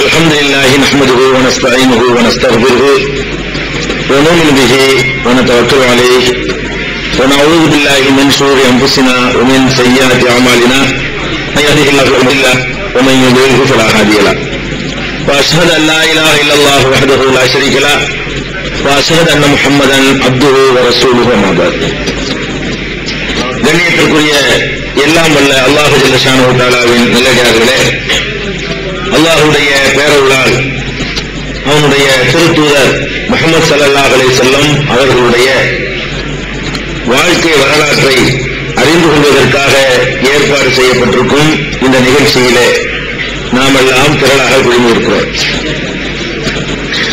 الحمد لله نحمده ونستعينه ونستغفره ونؤمن به ونتوكل عليه ونعوذ بالله من شرور انفسنا ومن سيئات اعمالنا من يهده الله فلا مضل له ومن يضلل فلا هادي له واشهد ان لا اله الا الله وحده لا شريك له واشهد ان محمدا عبده ورسوله اما بعد. கண்ணியத்திற்குரிய எல்லாம் வல்ல அல்லாஹ் ஜல்ல ஷானஹு தஆலாவின் நல்லடியார்களே, அல்லாஹ்வுடைய பேரருளால் அவனுடைய திருத்தூதர் முஹம்மது ஸல்லல்லாஹு அலைஹி வஸல்லம் அவர்களுடைய வாழ்க்கை வரலாற்றை அறிந்து கொள்வதற்காக ஏற்பாடு செய்யப்பட்டிருக்கும் இந்த நிகழ்ச்சியிலே நாம் எல்லாம் திரளாக குழுமியிருக்கிறோம்.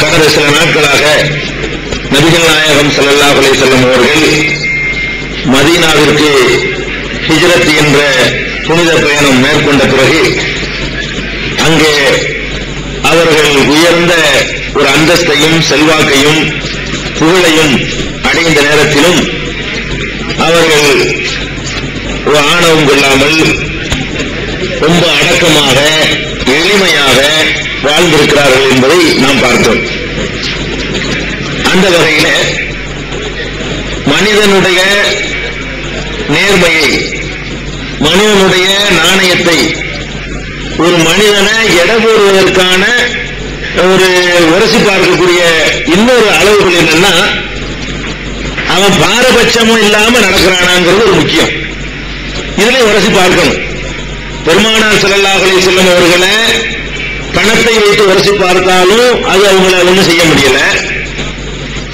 கடந்த சில நாட்களாக நபிகள் நாயகம் ஸல்லல்லாஹு அலைஹி வஸல்லம் அவர்கள் மதீனாவிற்கு ஹிஜ்ரத் என்ற புனித பயணம் மேற்கொண்ட பிறகு அங்கே அவர்கள் உயர்ந்த ஒரு அந்தஸ்தையும் செல்வாக்கையும் புகழையும் அடைந்த நேரத்திலும் அவர்கள் ஒரு ஆணவம் கொள்ளாமல் ரொம்ப அடக்கமாக எளிமையாக வாழ்ந்திருக்கிறார்கள் என்பதை நாம் பார்த்தோம். அந்த வகையில் மனிதனுடைய நேர்மையை, மனிதனுடைய நாணயத்தை, ஒரு மனிதனை எடை போடுவதற்கான ஒரு உரசி பார்க்கக்கூடிய இன்னொரு அளவுகள் என்னன்னா, அவன் பாரபட்சமும் இல்லாம நடக்கிறானாங்கிறது ஒரு முக்கியம். இதுல உரசி பார்க்கணும். பெருமானார் ஸல்லல்லாஹு அலைஹி வஸல்லம் அவர்களை பணத்தை வைத்து உரசி பார்த்தாலும் அது அவங்கள ஒன்றும் செய்ய முடியல.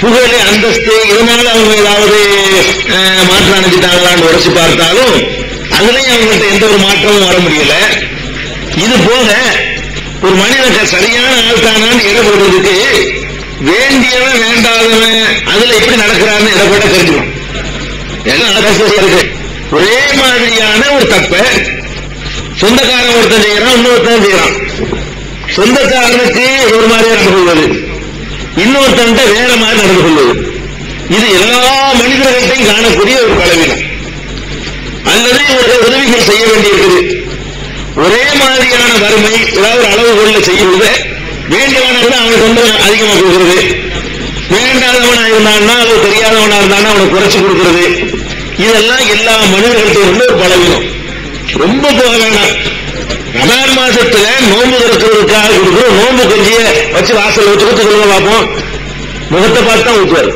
புகழை அந்தஸ்து இதனால அவங்க ஏதாவது மாற்றம் அடைஞ்சிட்டாங்களான்னு உரசி பார்த்தாலும் அதுலயும் அவங்கள்ட்ட எந்த ஒரு மாற்றமும் வர முடியல. இது போல ஒரு மனிதனுக்கு சரியான ஆள்தானான்னு இடம் போடுறதுக்கு வேண்டியவன் வேண்டாதவன் அதுல எப்படி நடக்கிறான்னு இடப்பட தெரிஞ்சுக்கணும். இருக்கு ஒரே மாதிரியான ஒரு தப்ப சொந்தக்காரன் ஒருத்தன் செய்யறான், இன்னொருத்தன் செய்யறான். சொந்தக்காரனுக்கு ஒரு மாதிரியா நடந்து கொள்வது, இன்னொருத்தன்ட்ட வேற மாதிரி நடந்து கொள்வது, இது எல்லா மனிதர்களையும் காணக்கூடிய ஒரு பலவீனம். அல்லது ஒரு உதவிகள் செய்ய வேண்டியிருக்குது, ஒரே மாதிரியான வறுமை ஏதாவது ஒரு அளவுகோல செய்வது, வேண்டியவனா இருந்தா அவனுக்கு ரொம்ப அதிகமாக கொடுக்கிறது, வேண்டாதவனா இருந்தான்னா அது தெரியாதவனா இருந்தான்னா அவனுக்கு குறைச்சு கொடுக்கிறது, இதெல்லாம் எல்லா மனிதர்களையும் உள்ள ஒரு பலவீனம். ரொம்ப போக வேண்டாம். ரமலான் மாசத்துல நோன்பு திறக்கிறதுக்காக கொடுக்கிறோம், நோன்பு கஞ்சிய வச்சு வாசல் வச்சு ஊத்து சொல்லுங்க பார்ப்போம். முகத்தை பார்த்து தான் ஊத்துவார்.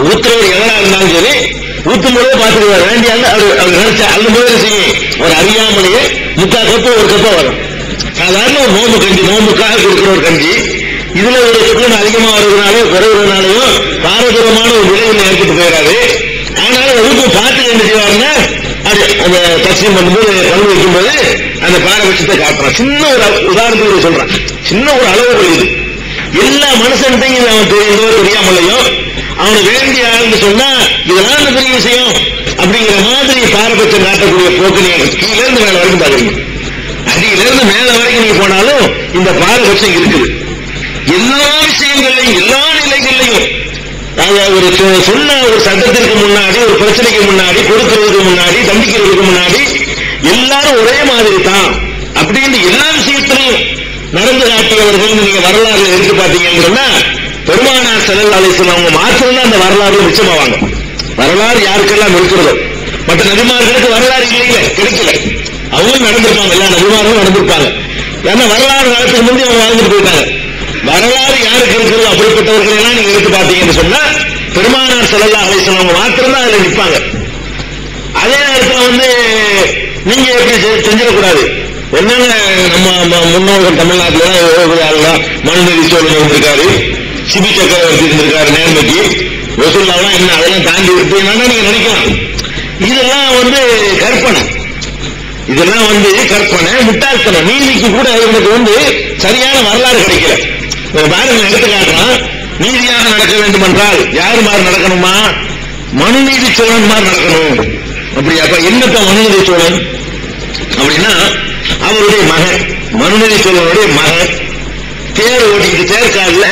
ஊத்துறவர் எவரா இருந்தாலும் சரி ஊத்தும் போதே பார்த்துக்குவார். வேண்டியாங்க அவர் நினைச்சா அந்த முதல்ல செய்யும். ஒரு அறியாமலேயே 3/4 கப்பு 1 கப்பா வரும். சாதாரண ஒரு நோன்பு கஞ்சி, நோன்புக்காக கொடுக்கிற ஒரு கஞ்சி, இதுல ஒரு ஸ்பூன் அதிகமா வருவதனாலும் குறைவதனாலையும் பாரதூரமான ஒரு விளைவு ஏற்பட்டு போயிடாது. ஆனாலும் அதுக்கு பார்த்து என்ன செய்வாருன்னா, அது அந்த தட்சியம் பண்ணும்போது பங்கு வைக்கும் போது அந்த பாரபட்சத்தை காட்டுறான். சின்ன ஒரு உதாரணத்துக்கு சொல்றான், சின்ன ஒரு அளவுகள் இது. எல்லா மனுஷன்ட்டையும் அவன் தெரிந்தோ தெரியாமலையோ அவனுக்கு வேண்டிய ஆளுன்னு சொன்னா இதெல்லாம் அந்த பெரிய விஷயம் அப்படிங்கிற மாதிரி பாரபட்சம் காட்டக்கூடிய போக்கு நீங்க கீழே இருந்து மேல வரைக்கும் பாக்குறீங்க. அடியிலிருந்து மேல வரைக்கும் நீங்க போனாலும் இந்த பாரபட்சம் இருக்குது. எல்லா விஷயங்களையும் எல்லா நிலைகள்லையும் ஒரு சொன்ன ஒரு சட்டத்திற்கு முன்னாடி, ஒரு பிரச்சனைக்கு முன்னாடி, கொடுக்கிறதுக்கு முன்னாடி, தண்டிக்கிறதுக்கு முன்னாடி எல்லாரும் ஒரே மாதிரி தான் அப்படின்னு எல்லா விஷயத்திலையும் நடந்து காட்டியவர்கள் நீங்க வரலாறு எடுத்து பார்த்தீங்கன்னா பெருமானார் ஸல்லல்லாஹு அலைஹி வஸல்லம் அவங்க மாத்திரம் தான் அந்த வரலாறு மிச்சமாவாங்க. வரலாறு யாருக்கெல்லாம் இருக்கிறதோ, மற்ற நபிமார்களுக்கு வரலாறு இல்லைங்களே, கிடைக்கல. அவங்களும் நடந்திருப்பாங்க, எல்லா நபிமார்களும் நடந்திருப்பாங்க. ஏன்னா வரலாறு காலத்துக்கு முந்தைய அவங்க வாழ்ந்துட்டு போயிட்டாங்க. வரலாறு யாருக்கு இருக்கிறதோ அப்படிப்பட்டவர்கள் எல்லாம் நீங்க எடுத்து பார்த்தீங்கன்னு சொன்னா பெருமானார் ஸல்லல்லாஹு அலைஹி வஸல்லம் அவங்க மாத்திரம் தான் அதுல நிற்பாங்க. அதே நேரத்தில் நீங்க எப்படி செஞ்சிடக்கூடாது. என்னங்க நம்ம முன்னோர்கள் தமிழ்நாட்டில் மனுநீதி சோழன் இருந்திருக்காரு, சிபி சக்கரவர்த்தி இருந்திருக்காரு, நேர்மைக்கு ரசூலுல்லாஹ் என்ன அதெல்லாம் தாண்டி விட்டு நீங்க நினைக்கலாம். இதெல்லாம் கற்பனை, இதெல்லாம் கற்பனை, முட்டாள்தனம். நீதிக்கு கூட இவனுக்கு சரியான வரலாறு கிடைக்கல. பாருங்க, எடுத்து காட்டுறான். நீதியாக நடக்க வேண்டும் என்றால் யாரு மாதிரி நடக்கணுமா? மனுநீதி சோழன் மாதிரி நடக்கணும். அப்படி அப்ப என்னப்பா மனுநீதி சோழன் அப்படின்னா, அவருடைய மகன், மனுநீதி சோழனுடைய மகன் தேர் ஓட்டிக்கிட்டு தேர்காலில்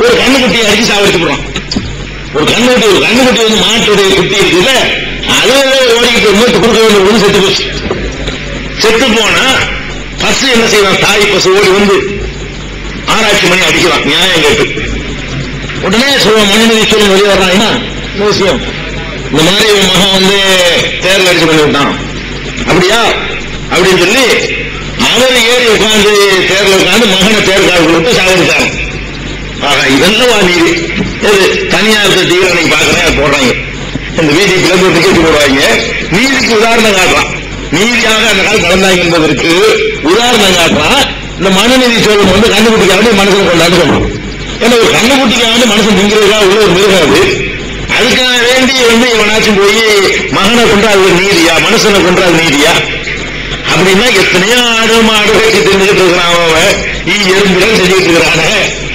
ஒரு கண்ணுக்குட்டியை அடிச்சு சாவடிச்சு போடுறான். ஒரு கண்ணுக்குட்டி மாட்டுடைய குட்டி இருக்குல்ல, அதுவே ஓடிக்கிட்டு மூட்டு கொடுக்க வேண்டிய செத்து போச்சு. செத்து போனா பசு என்ன செய்வான், தாய் பசு ஓடி வந்து ஆராய்ச்சி மணி அடிக்கலாம் நியாயம் கேட்டு. உடனே சொல்லுவான், மனுநீதி சொல்லி வெளியே வர்றாங்கன்னா விஷயம் இந்த மாதிரி மகன் வந்து தேர்தல் அடிச்சு பண்ணி விட்டான் அப்படியா அப்படின்னு சொல்லி அவர் ஏறி உட்கார்ந்து தேர்தல் உட்கார்ந்து மகனை தேர்தல் விட்டு சாகரிச்சாங்க. இதெல்லாம் நீதி எது தனியார் டிவி அன்னைக்கு பாக்குறேன் போடுறாங்க, இந்த வீதி கிளம்பு டிக்கெட் போடுவாங்க. நீதிக்கு உதாரணம் காட்டுறான், நீதியாக அந்த காலம் கலந்தாங்க என்பதற்கு உதாரணம் காட்டுறான். இந்த மனுநீதி சோழன் வந்து கண்டுபிடிக்காம மனுஷனை கொண்டாந்து சொல்றோம். ஏன்னா ஒரு கண்டுபிடிக்காம மனுஷன் திங்கிறதா உள்ள ஒரு மிருகம் அது. அதுக்காக வேண்டி வந்து இவனாச்சும் போய் மகனை கொண்டு அது நீதியா, மனுஷனை கொண்டு அது நீதியா அப்படின்னா எத்தனையோ ஆடு மாடு வச்சு தின்னுட்டு இருக்கிறான். அவன் எறும்புடன் செஞ்சுட்டு இருக்கிறான,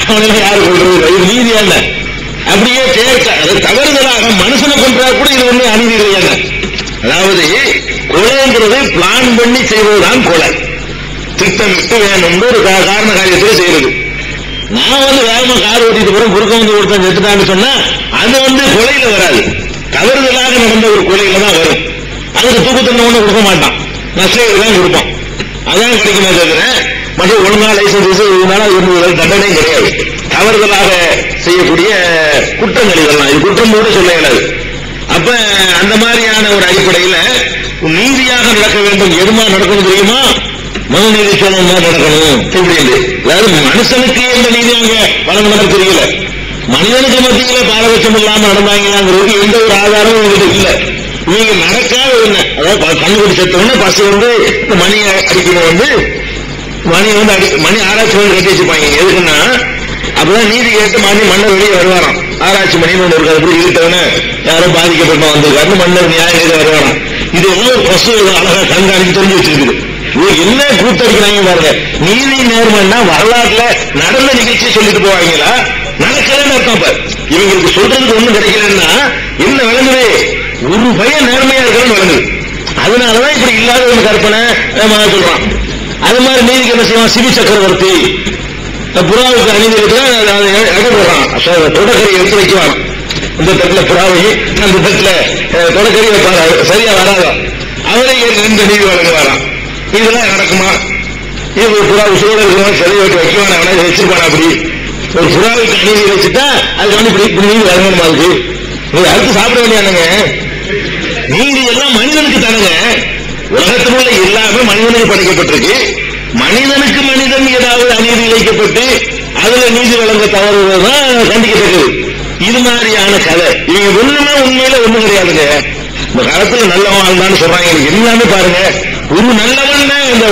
அவனெல்லாம் யாரு கொள்றது, இது நீதியா இல்ல. அப்படியே சேர்க்க தவறுதலாக மனுஷனை கொன்றா கூட இது ஒண்ணு அநீதி இல்லையா. அதாவது கொலைங்கிறது பிளான் பண்ணி செய்வதுதான் கொலை, திட்டமிட்டு வேணும் ஒரு காரண காரியத்தில் செய்யறது. நான் வந்து வேகமா கார் ஓட்டிட்டு போறேன், குறுக்க வந்து ஒருத்தன் செத்துட்டான்னு சொன்னா அது வந்து கொலையில வராது, தவறுதலாக நடந்த ஒரு கொலையில தான் வரும். அதுக்கு தூக்கத்தண்டனை ஒண்ணு கொடுக்க மாட்டான், நஷ்டம் தான் கொடுப்பான். அதான் கிடைக்குமே தவிர மற்ற ஒழுங்கா லைசன்ஸ் இருந்தாலும் தண்டனை கிடையாது. தவறுதலாக செய்யக்கூடிய குற்றங்கள் இதெல்லாம், இது குற்றம் கூட சொல்ல இயலாது. அப்ப அந்த மாதிரியான ஒரு அடிப்படையில நீதியாக நடக்க வேண்டும். எதுமா நடக்கணும் தெரியுமா, மனுநீதி சோழன் தான் நடக்கணும். இப்படி அதாவது மனுஷனுக்கு எந்த நீதி அங்க வழங்கினது தெரியல, மனிதனுக்கு மத்தியில பாரபட்சம் இல்லாம நடந்தாங்கிறது எந்த ஒரு ஆதாரமும் உங்களுக்கு இல்லை. நீங்க நடக்காத ஒண்ணு, அதாவது கண்டுபிடி செத்தவொடனே பசு வந்து மணி அடிக்கணும், வந்து மணி வந்து மணி ஆராய்ச்சி மணி கட்டி வச்சிருப்பாங்க. எதுக்குன்னா அப்பதான் நீதி கேட்டு மன்னர் வெளியே வருவாராம். ஆராய்ச்சி மணின்னு ஒண்ணு இருக்காது, அப்படி இருக்கவன யாரும் பாதிக்கப்பட்ட வந்திருக்காரு மன்னர் நியாயம் கேட்டு வருவாராம். இது எல்லாம் ஒரு பசு அழகா கண்காணிச்சு தெரிஞ்சு வச்சிருக்குது. என்ன கூத்தடிக்கிறாங்க பாருங்க. நீதி நேர்மைன்னா வரலாற்றுல நடந்த நிகழ்ச்சியை சொல்லிட்டு போவாங்களா, நடக்கலன்னு அர்த்தம். இவங்களுக்கு சொல்றதுக்கு ஒண்ணும் கிடைக்கலன்னா என்ன விளங்குது, ஒரு பையன் நேர்மையா இருக்கணும்னு விளங்குது. அதனாலதான் இப்படி இல்லாத ஒரு கற்பனை சொல்றான். அது மாதிரி நீதிக்கு என்ன செய்வான், சிவி சக்கரவர்த்தி புறாவுக்கு அநீதி எடை போடுறான், தொடக்கறி எடுத்து வைக்குவான். இந்த தட்டுல புறாவை அந்த தட்டுல தொடக்கறி வைப்பாரு, சரியா வராதா, அவரை ரெண்டு நீதி வழங்குவாராம். இதெல்லாம் நடக்குமா, இது ஒரு புறா உசுரோட இருக்கிறவன் சிலை வைக்க வைக்குவான், அவனை வச்சிருப்பான். அப்படி ஒரு புறாவுக்கு அநீதி வச்சுட்டா அதுக்கு வந்து இப்படி நீதி வழங்கணுமா, அதுக்கு நீங்க அடுத்து சாப்பிட வேண்டியானுங்க. நீதி எல்லாம் மனிதனுக்கு தானுங்க, உலகத்திலுள்ள எல்லாமே மனிதனுக்கு படைக்கப்பட்டிருக்கு. மனிதனுக்கு மனிதன் ஏதாவது அநீதி இழைக்கப்பட்டு அதுல நீதி வழங்க தவறுவதுதான் கண்டிக்கத்தக்கது. இது மாதிரியான கதை இவங்க ஒண்ணுமே உண்மையில ஒண்ணும் கிடையாதுங்க. இந்த காலத்துல நல்லவன் வாழ்ந்தான்னு சொல்றாங்க, எல்லாமே பாருங்க. ஒரு நல்லவன் இந்த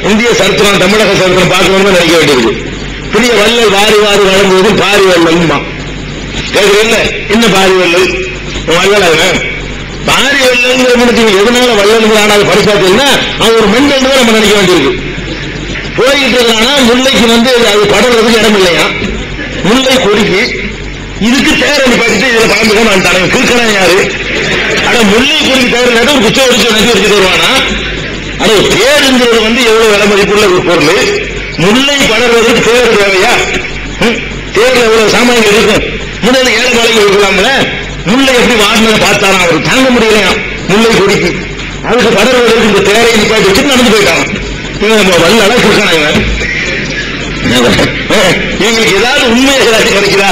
இந்திய சரித்திரம், தமிழக சரித்திரம் பார்க்கணும்னு நினைக்க வேண்டியது. பெரிய வல்லல் வாரி வாரி வழங்குவது பாரி வல்லல்மா கேட்கல, என்ன பாரி வல்லல் வல்லல் பாரி வல்லல் எதனால வல்லல்கள் அதை படிச்சாத்தீங்கன்னா அவன் ஒரு மென்கள் தான் நம்ம நினைக்க வேண்டியிருக்கு. போயிட்டு இருக்கானா முல்லைக்கு வந்து அது படறதுக்கு இடம் இல்லையா, முல்லை கொடிக்கு இதுக்கு தேரடி பார்த்துட்டு இதுல பறந்துக்கணும் நான் தலைவர் கிருக்கணும் யாரு. ஆனா முல்லை கொடிக்கு தேர் இல்லாத ஒரு குச்சை ஒடிச்சு நச்சு வச்சுட்டு வருவானா. ஆனா தேருங்கிறது வந்து எவ்வளவு விலை மதிப்புள்ள ஒரு பொருள். முல்லை படறதுக்கு தேர் தேவையா, தேர்ல எவ்வளவு சாமான்கள் இருக்கும். முன்னாடி ஏழை மலைக்கு இருக்கலாம்ல, முல்லை எப்படி வாடினதை பார்த்தாராம், அவருக்கு தாங்க முடியலையா முல்லை கொடிக்கு. அதுக்கு படர்வதற்கு இந்த தேரை நிப்பாட்டி வச்சுட்டு நடந்து போயிட்டாங்க. வல்ல இருக்காங்க இவங்களுக்கு ஏதாவது உண்மை ஏதாச்சும் கிடைக்குதா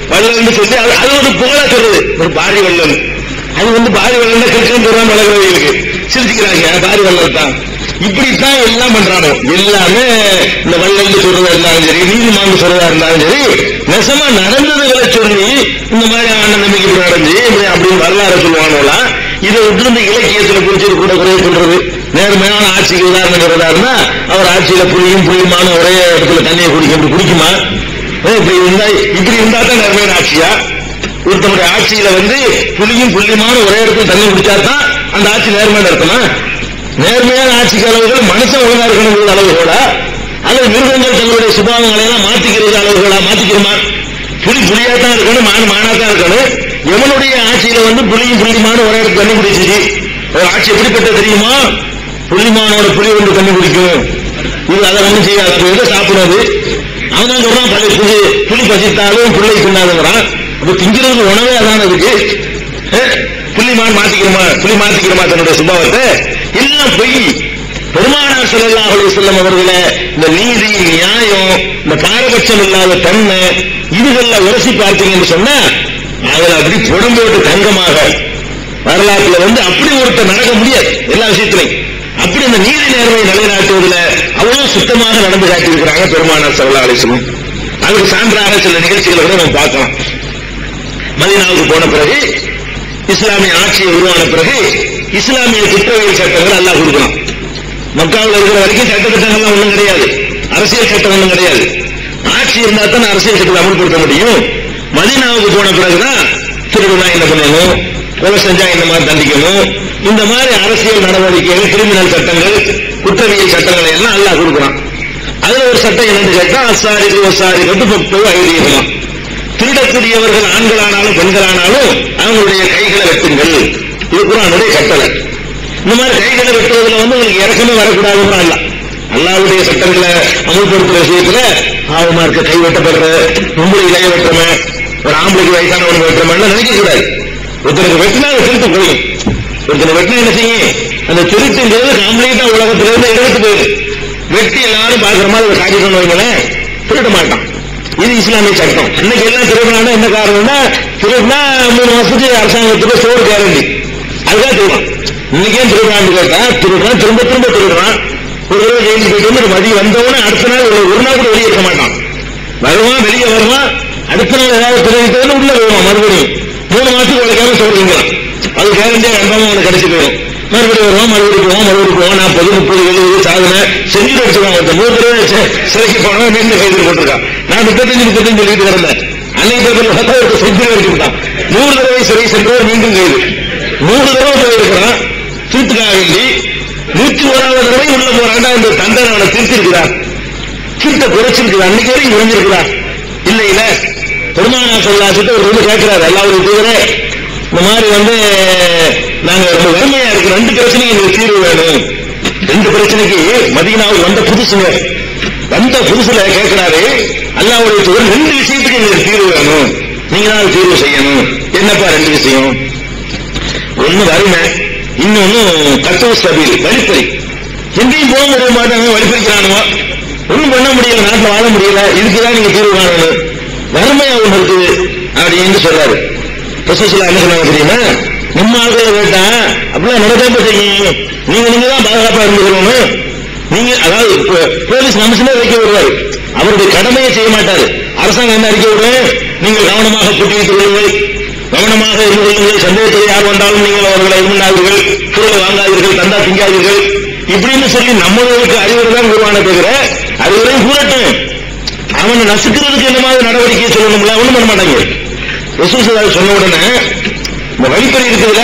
வல்லன்னு சொல்லி அது ஒரு புகழா சொல்றது, ஒரு பாரி வல்லன். அது வந்து பாரி வல்லன் கிருஷ்ணன் சொல்றான் வளர்கிறவங்களுக்கு சிரிச்சுக்கிறாங்க, பாரி வல்லல் தான். இப்படித்தான் எல்லாம் பண்றானோ, எல்லாமே இந்த வல்லல் சொல்றதா இருந்தாலும் சரி, நீதிமன்றம் சொல்றதா இருந்தாலும் சரி, நெசமா நடந்ததுகளை சொல்லி இந்த மாதிரி ஆண்ட நம்பிக்கை இப்படி நடந்து அப்படின்னு வரலாறு சொல்லுவானோலாம். இதை விட்டு இந்த இலக்கியத்துல குறிச்சு கூட குறைய சொல்றது. நேர்மையான ஆட்சிக்கு உதாரணம் சொல்றதா அவர் ஆட்சியில புளியுமான ஒரே இடத்துல தண்ணியை குடிக்குமா, இப்படி இருந்தா தான் நேர்மையான ஆட்சியா? ஒருத்தனுடைய ஆட்சியில வந்து புள்ளியுமான ஒரே இடத்துல தண்ணி குடிச்சாதான் அந்த ஆட்சி நேர்மையான இருக்குமா? நேர்மையான ஆட்சிக்கு அளவுகள் மனுஷன் ஒழுங்கா இருக்கணும் அளவுகளா, அல்லது மிருகங்கள் தங்களுடைய சுபாவங்களை எல்லாம் மாத்திக்கிறது அளவுகளா? மாத்திக்கிறோமா? புலியாத்தான் இருக்கணும், மானாத்தான் இருக்கணும். எவனுடைய ஆட்சியில வந்து புள்ளியுமான ஒரே இடத்துல தண்ணி குடிச்சிச்சு, ஒரு ஆட்சி எப்படிப்பட்ட தெரியுமா? புள்ளிமானோட புலி ஒன்று தண்ணி குடிக்கும், இது அதை ஒன்றும் செய்யாது, அப்ப எதை சாப்பிடுறது? அவன் தான் சொல்றான், புலி பசித்தாலும் புள்ளை தின்னாதுங்கிறான். அப்ப திங்கிறது உணவே அதான இருக்கு. புள்ளி மாத்திக்கிறோமா தன்னுடைய சுபாவத்தை? எல்லாம் பொய். பெருமானார் ஸல்லல்லாஹு அலைஹி வஸல்லம் அவர்களே இந்த நீதி, நியாயம், இந்த பாரபட்சம் இல்லாத தன்மை இதுகள்ல உரசி பார்த்தீங்கன்னு சொன்னா அதுல அப்படி புடம்போட்டு தங்கமாக வரலாற்றுல அப்படி ஒருத்தர் நடக்க முடியாது. எல்லா விஷயத்திலையும் அப்படி இந்த நீதி நேர்மையை நிலைநாட்டுவதில் அவ்வளவு சுத்தமாக நடந்து காட்டியிருக்கிறாங்க பெருமானார் ஸல்லல்லாஹு அலைஹி வஸல்லம். அதுக்கு சான்றாக சில நிகழ்ச்சிகளை கூட நம்ம பார்க்கலாம். மதீனாவுக்கு போன பிறகு இஸ்லாமிய ஆட்சியை உருவான பிறகு இஸ்லாமிய குற்றவியல் சட்டங்கள் அல்லாஹ் கொடுக்கலாம். மக்காவில் இருக்கிற வரைக்கும் சட்ட திட்டங்கள்லாம் ஒன்றும் கிடையாது, அரசியல் சட்டம் ஒன்றும் கிடையாது. ஆட்சி இருந்தால் தான் அரசியல் சட்டத்தை அமல்படுத்த முடியும். மதீனாவுக்கு போன பிறகுதான் திருவிழா என்ன பண்ணணும், கொலை செஞ்சா இந்த மாதிரி தண்டிக்கணும், இந்த மாதிரி அரசியல் நடவடிக்கைகள், கிரிமினல் சட்டங்கள், குற்றவியல் சட்டங்களை எல்லாம் அல்லாஹ் கொடுக்குறான். அதுல ஒரு சட்டம் என்னன்னு கேட்டா ஐதீகமா திருடக்கூடியவர்கள் ஆண்களானாலும் பெண்களானாலும் அவங்களுடைய கைகளை வெட்டுங்கள். இது குர்ஆனுடைய கட்டளை. இந்த மாதிரி கைகளை வெட்டுவதில் உங்களுக்கு இறக்கமே வரக்கூடாதுன்னு அல்ல. அல்லாஹ்வுடைய சட்டங்களை அமல்படுத்துற விஷயத்துல ஆவமா இருக்க கை வெட்டப்படுற, பொம்பளை கையை வெட்டுறமே, ஒரு ஆம்பளைக்கு வயசானவனுக்கு வெட்டுறமெல்லாம் நினைக்க கூடாது. ஒருத்தருக்கு வெட்டினா அது திருட்டு போயிடும். ஒருத்தர் வெட்டினா என்ன செய்யும், அந்த திருட்டுங்கிறது கம்ப்ளீட்டா உலகத்திலிருந்து எடுத்து போயிடும். வெட்டி எல்லாரும் பாக்குற மாதிரி ஒரு காரியம் வைங்களேன், திருட மாட்டான். இது இஸ்லாமிய சட்டம். இன்னைக்கு எல்லாம் திருடுனா என்ன காரணம்னா, திருடுனா 3 மாசத்துக்கு அரசாங்கத்துக்கு சோறு கேரண்டி, அதுதான் திருடும். இன்னைக்கு ஏன் திருடுறான்னு கேட்டா, திருடுறான் திரும்ப திரும்ப திருடுறான். ஒரு தடவை ஜெயிலுக்கு போயிட்டு மதியம் வந்தவொடனே அடுத்த நாள் ஒரு நாள் கூட வெளியே இருக்க மாட்டான். வருவான், வெளியே வருவான், அடுத்த நாள் ஏதாவது திருடிட்டு உள்ள போவான். மறுபடியும் 3 மாசத்துக்கு உழைக்காம சோறுங்களாம். அது கேரண்டியா ரெண்டாம அவனுக்கு கிடைச்சி போயிடும். மறுபடியும் வருவான், மறுபடியும் போவான், மறுபடியும் போவான். 40, 30, 70 சாதனை செஞ்சுட்டு வச்சுருவாங்க. 3 தடவை சிறைக்கு போனா மீண்டும் கைது போட்டிருக்கான். நான் 35 சொல்லிட்டு கிடந்தேன். அன்னைக்கு பேப்பர்ல பார்த்தா ஒரு செஞ்சு வச்சுட்டான். 100 தடவை சிறை சென்றவர் மீண்டும் கைது. 3 தடவை போயிருக்கிறான் திருத்துக்காக வேண்டி. 101வது தடவை உள்ள போறாண்டா. இந்த தண்டனை அவனை திருத்திருக்குதா, திருத்த குறைச்சிருக்குதா, அன்னைக்கு வரைக்கும் குறைஞ்சிருக்குதா? இல்ல இல்ல. பெருமானார் ஸல்லல்லாஹு அலைஹி வஸல்லம் ஒரு கேட்கிறாரு, அல்லாஹ்வுடைய தூதரே, இந்த மாதிரி நாங்க ரொம்ப வறுமையா இருக்கு, 2 பிரச்சனைக்கு எங்களுக்கு தீர்வு வேணும். 2 பிரச்சனைக்கு மதீனாவுக்கு வந்த புதுசுல கேட்கிறாரு, அல்லாஹ்வுடைய தூதர் 2 விஷயத்துக்கு எங்களுக்கு தீர்வு வேணும், நீங்க தான் தீர்வு செய்யணும். என்னப்பா 2 விஷயம்? ஒண்ணு வறுமை, இன்னொன்னு தத்துவ சபையில் வழிப்பறி. எங்கேயும் போக முடிய மாட்டாங்க, வழிப்பறிக்கிறானுவோ, ஒன்றும் பண்ண முடியல, நாட்டில் வாழ முடியல, இதுக்குதான் நீங்க தீர்வு காணணும். வறுமையா ஒண்ணு இருக்குது அப்படின்னு சொல்றாரு. ரசூலுல்லாஹ் என்ன சொன்னாங்க தெரியுமா? நம்ம ஆளுகளை கேட்டா அப்படிலாம் நடக்காம செய்யும், நீங்க தான் பாதுகாப்பா இருந்துக்கணும். நீங்க அதாவது போலீஸ் நிமிஷமே வைக்க விடுவாரு, அவருடைய கடமையை செய்ய மாட்டாரு. அரசாங்கம் என்ன அறிக்கை விடும், நீங்கள் கவனமாக கூட்டிட்டு கொள்ளுங்கள், கவனமாக இருந்து கொள்ளுங்கள், சந்தேகத்தில் யார் வந்தாலும் நீங்கள் அவர்களை இருந்தார்கள், பொருளை வாங்காதீர்கள், தந்தா திங்காதீர்கள் இப்படின்னு சொல்லி நம்மளுக்கு அறிவுரை தான் குருவான தவிர அறிவுரையும் கூறட்டும். அவனை நசுக்கிறதுக்கு என்ன மாதிரி நடவடிக்கை சொல்லணும்ல, ஒண்ணும் பண்ண மாட்டாங்க. ரசூலுல்லாஹ் சொன்ன உடனே இந்த வழிப்பறி இருக்குதுல,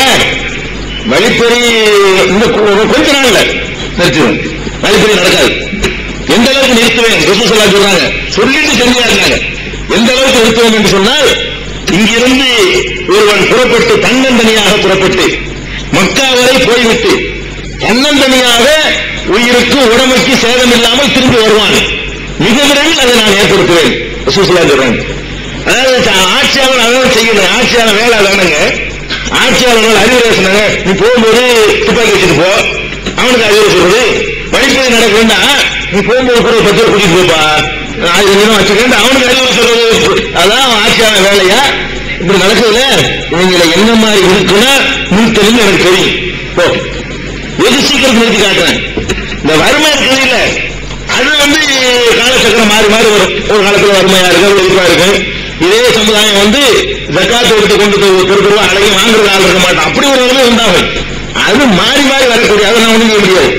வழிப்பறி இந்த கொஞ்ச நாள்ல நிறுத்துவேன், வழிப்பறி நடக்காது. எந்த அளவுக்கு நிறுத்துவேன் ரசூலுல்லாஹ் சொல்றாங்க, சொல்லிட்டு செஞ்சா இருந்தாங்க. எந்த அளவுக்கு நிறுத்துவேன் என்று சொன்னால், இங்கிருந்து ஒருவன் புறப்பட்டு தன்னந்தனியாக புறப்பட்டு மக்கா வரை போய்விட்டு தன்னந்தனியாக உயிருக்கு உடமைக்கு சேதம் இல்லாமல் திரும்பி வருவான். மிக விரைவில் அதை நான் ஏற்படுத்துவேன் ரசூலுல்லாஹ் சொல்றாங்க. அதாவது ஆட்சியாளர் அதான் செய்யணும், ஆட்சியாளர் வேலை அதானுங்க. ஆட்சியாளர்கள் அறிவுரை சொன்னாங்க, நீ போகும்போது துப்பாக்கி வச்சுட்டு போ, அவனுக்கு அறிவுரை சொல்றது. வழிப்பறி நடக்குதுன்னா நீ போகும்போது கூட 10 பேர் கூட்டிட்டு போப்பா, 1000 தினம் வச்சுக்கிட்டு அவனுக்கு அறிவுரை சொல்றது. அதான் ஆட்சியாளர் வேலையா? இப்படி நடக்குதுல, இவங்களை என்ன மாதிரி இருக்குன்னா நிறுத்தணும்னு எனக்கு தெரியும். போ, வெகு சீக்கிரம் நிறுத்தி காட்டுறேன். இந்த வறுமை இருக்குது இல்ல, அது காலச்சக்கரம் மாறி மாறி வரும். ஒரு காலத்துல வறுமையா இருக்கு, வெறுப்பா இருக்கு. இதே சமுதாயம் ஜக்காத் எடுத்து கொண்டு பொறுப்பு அழகி வாங்குறது ஆள் இருக்க மாட்டான். அப்படி ஒரு நிலைமை உண்டாகும். அது மாறி மாறி வரக்கூடிய, அதை நான் ஒண்ணும் செய்ய முடியாது.